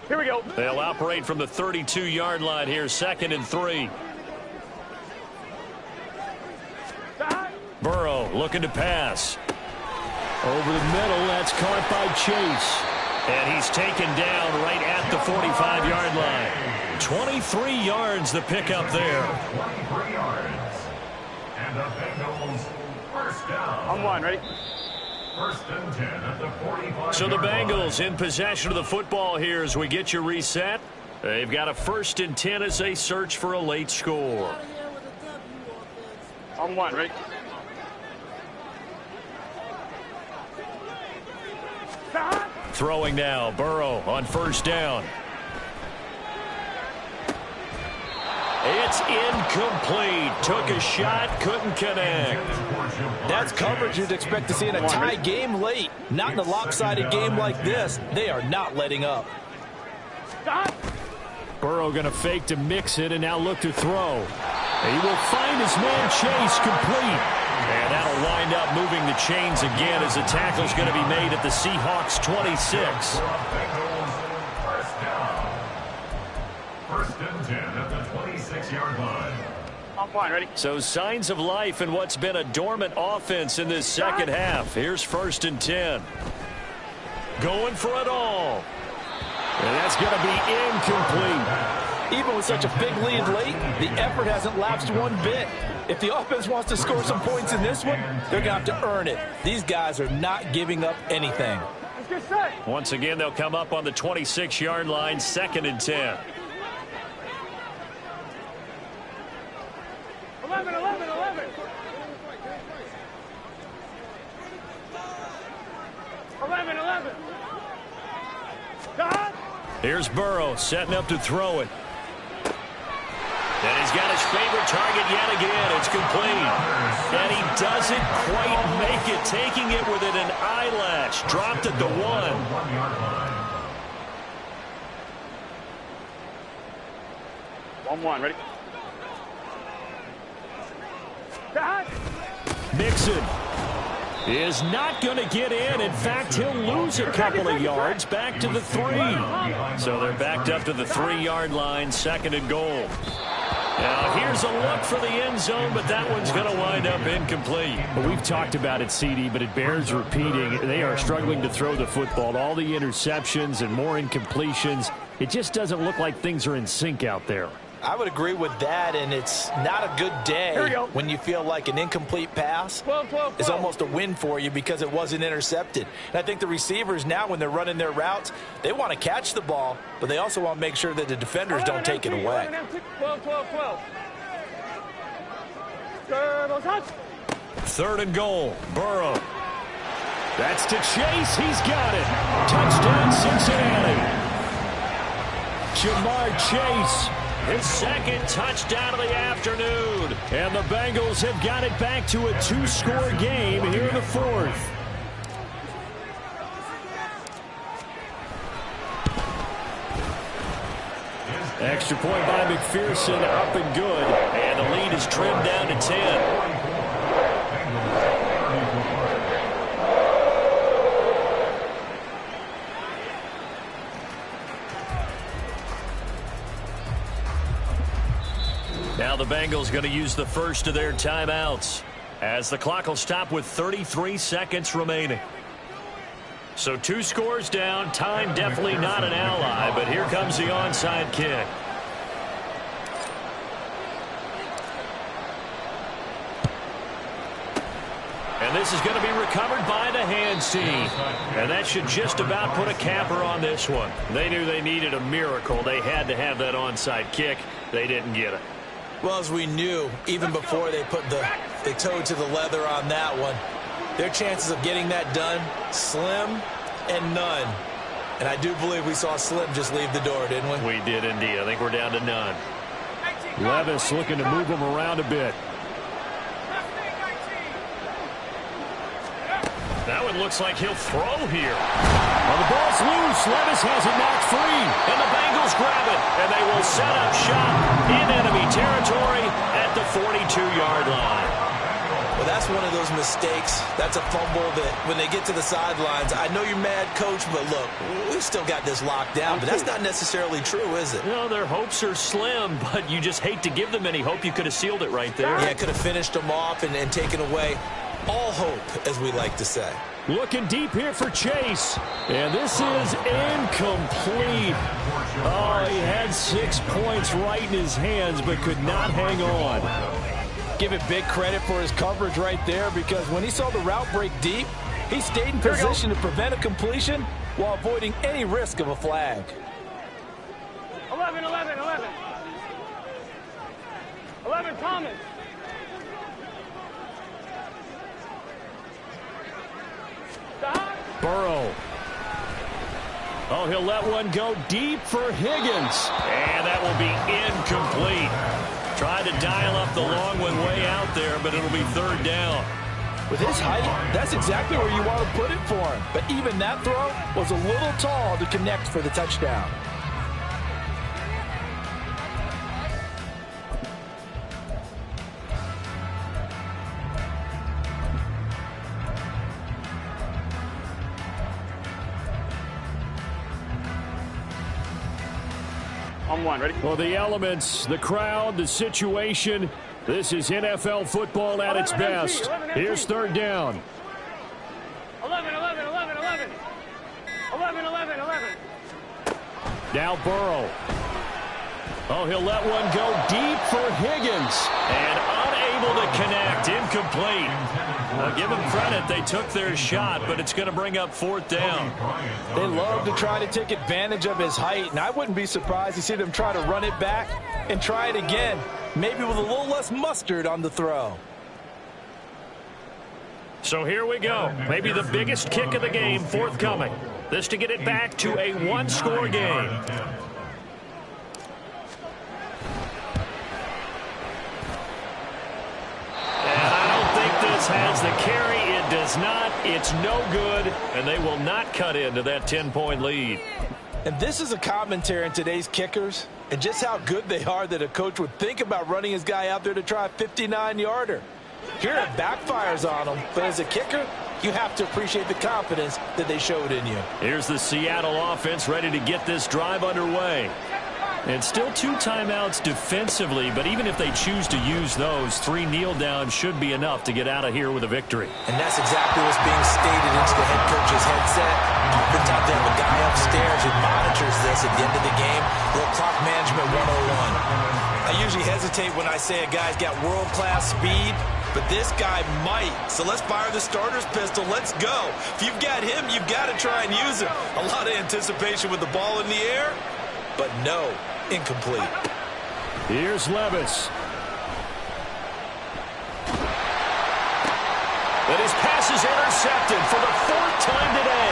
Here we go. They'll operate from the 32-yard line here, 2nd and 3. Burrow looking to pass. Over the middle, that's caught by Chase. And he's taken down right at the 45-yard line. 23 yards the pickup there. 23 yards. And the Bengals first down. On 1, ready? 1st and 10 at the 45. So the Bengals in possession of the football here as we get you reset. They've got a 1st and 10 as they search for a late score. On 1, ready? Throwing now, Burrow on 1st down. It's incomplete. Took a shot, couldn't connect. That's coverage you'd expect to see in a tie game late. Not in a lopsided game like this. They are not letting up. Burrow going to fake to mix it and now look to throw. He will find his man Chase complete. And that'll wind up moving the chains again as the tackle's going to be made at the Seahawks 26. First down. 1st and 10 at the 26-yard line. On 1, ready? So signs of life in what's been a dormant offense in this second half. Here's 1st and 10. Going for it all. And that's going to be incomplete. Even with such a big lead late, the effort hasn't lapsed one bit. If the offense wants to score some points in this one, they're going to have to earn it. These guys are not giving up anything. Let's get set. Once again, they'll come up on the 26-yard line, 2nd and 10. 11. 11. Here's Burrow setting up to throw it. And he's got his favorite target yet again. It's complete. And he doesn't quite make it, taking it within an eyelash. Dropped at the 1. 1-yard line. 1, ready? Mixon is not going to get in. In fact, he'll lose a couple of yards back to the 3. So they're backed up to the 3-yard line, 2nd and goal. Now, here's a look for the end zone, but that one's going to wind up incomplete. Well, we've talked about it, CD, but it bears repeating. They are struggling to throw the football. All the interceptions and more incompletions. It just doesn't look like things are in sync out there. I would agree with that, and it's not a good day when you feel like an incomplete pass is almost a win for you because it wasn't intercepted. And I think the receivers now, when they're running their routes, they want to catch the ball, but they also want to make sure that the defenders don't take it away. 12. 3rd and goal, Burrow. That's to Chase. He's got it. Touchdown, Cincinnati. Jamar Chase, his 2nd touchdown of the afternoon. And the Bengals have got it back to a 2-score game here in the 4th. Extra point by McPherson, up and good. And the lead is trimmed down to 10. Now the Bengals going to use the first of their timeouts as the clock will stop with 33 seconds remaining. So 2 scores down. Time definitely not an ally, but here comes the onside kick. And this is going to be recovered by the hands team. And that should just about put a capper on this one. They knew they needed a miracle. They had to have that onside kick. They didn't get it. Well, as we knew, even before they put the toe to the leather on that one, their chances of getting that done, slim and none. And I do believe we saw Slim just leave the door, didn't we? We did indeed. I think we're down to none. Levis looking to move him around a bit. That one looks like he'll throw here. Well, the ball's loose. Levis has it knocked free. And the Bengals grab it. And they will set up shop in enemy territory at the 42-yard line. Well, that's one of those mistakes. That's a fumble that when they get to the sidelines, I know you're mad, Coach, but look, we've still got this locked down. But that's not necessarily true, is it? No, their hopes are slim, but you just hate to give them any hope. You could have sealed it right there. Yeah, could have finished them off and taken away all hope, as we like to say. Looking deep here for Chase. And this is incomplete. Oh, he had 6 points right in his hands, but could not hang on. Give it big credit for his coverage right there, because when he saw the route break deep, he stayed in position to prevent a completion while avoiding any risk of a flag. 11, 11, 11. 11, Thomas. Burrow. Oh, he'll let one go deep for Higgins. And that will be incomplete. Tried to dial up the long one way out there, but it'll be 3rd down. With his height, that's exactly where you want to put it for him. But even that throw was a little tall to connect for the touchdown. On 1, ready? Well, the elements, the crowd, the situation. This is NFL football at its best. Here's 3rd down. 11, 11, 11, 11. 11, 11, 11. Now Burrow. Oh, he'll let one go deep for Higgins. And unable to connect. Incomplete. Give them credit. They took their shot, but it's going to bring up 4th down. They love to try to take advantage of his height, and I wouldn't be surprised to see them try to run it back and try it again, maybe with a little less mustard on the throw. So here we go. Maybe the biggest kick of the game forthcoming. This to get it back to a 1-score game. Has the carry. It does not. It's no good, and they will not cut into that 10-point lead. And this is a commentary on today's kickers and just how good they are that a coach would think about running his guy out there to try a 59-yarder. Here it backfires on him, but as a kicker, you have to appreciate the confidence that they showed in you. Here's the Seattle offense ready to get this drive underway. And still 2 timeouts defensively, but even if they choose to use those, 3 kneel downs should be enough to get out of here with a victory. And that's exactly what's being stated into the head coach's headset. Oftentimes they have a guy upstairs who monitors this at the end of the game. Little clock management 101. I usually hesitate when I say a guy's got world-class speed, but this guy might. So let's fire the starter's pistol. Let's go. If you've got him, you've got to try and use him. A lot of anticipation with the ball in the air, but no. Incomplete. Here's Levis. But his pass is intercepted for the 4th time today.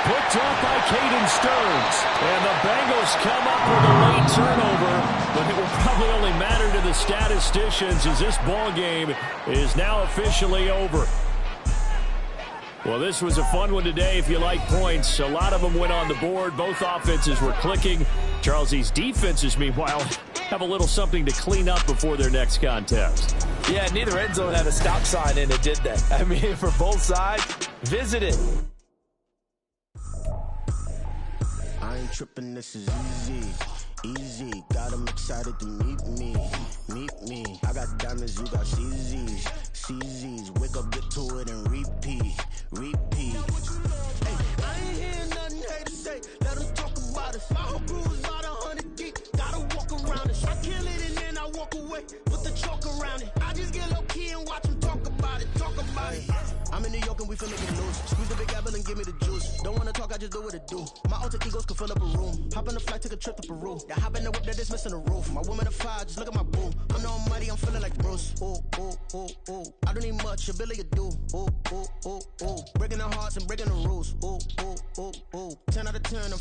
Picked up by Caden Stearns. And the Bengals come up with a late turnover, but it will probably only matter to the statisticians as this ball game is now officially over. Well, this was a fun one today if you like points. A lot of them went on the board. Both offenses were clicking. Charles, these defenses, meanwhile, have a little something to clean up before their next contest. Yeah, neither end zone had a stop sign in it, did they? I mean, for both sides, visit it. I ain't tripping, this is easy. Easy, got them excited to meet me. I got diamonds, you got CZs. Wake up, get to it, and repeat. Hey, I ain't hear nothing haters say. Let them talk about us. My whole crew is about 100 deep. Gotta walk around it. I kill it and then I walk away. Put the chalk around it. I just get low key and watch them talk about it. I'm in New York and we finna get loose. Squeeze the big apple and give me the juice. Don't wanna talk, I just do what it do. My alter egos can fill up a room. Hop on the flight, take a trip to Peru. They hop in the whip, they're just missing the roof. My woman a fire, just look at my boo. I'm no money, I'm feeling like Bruce. Ooh. I don't need much, ability to do. Ooh. Breaking the hearts and breaking the rules. Ooh. 10 out of 10, I'm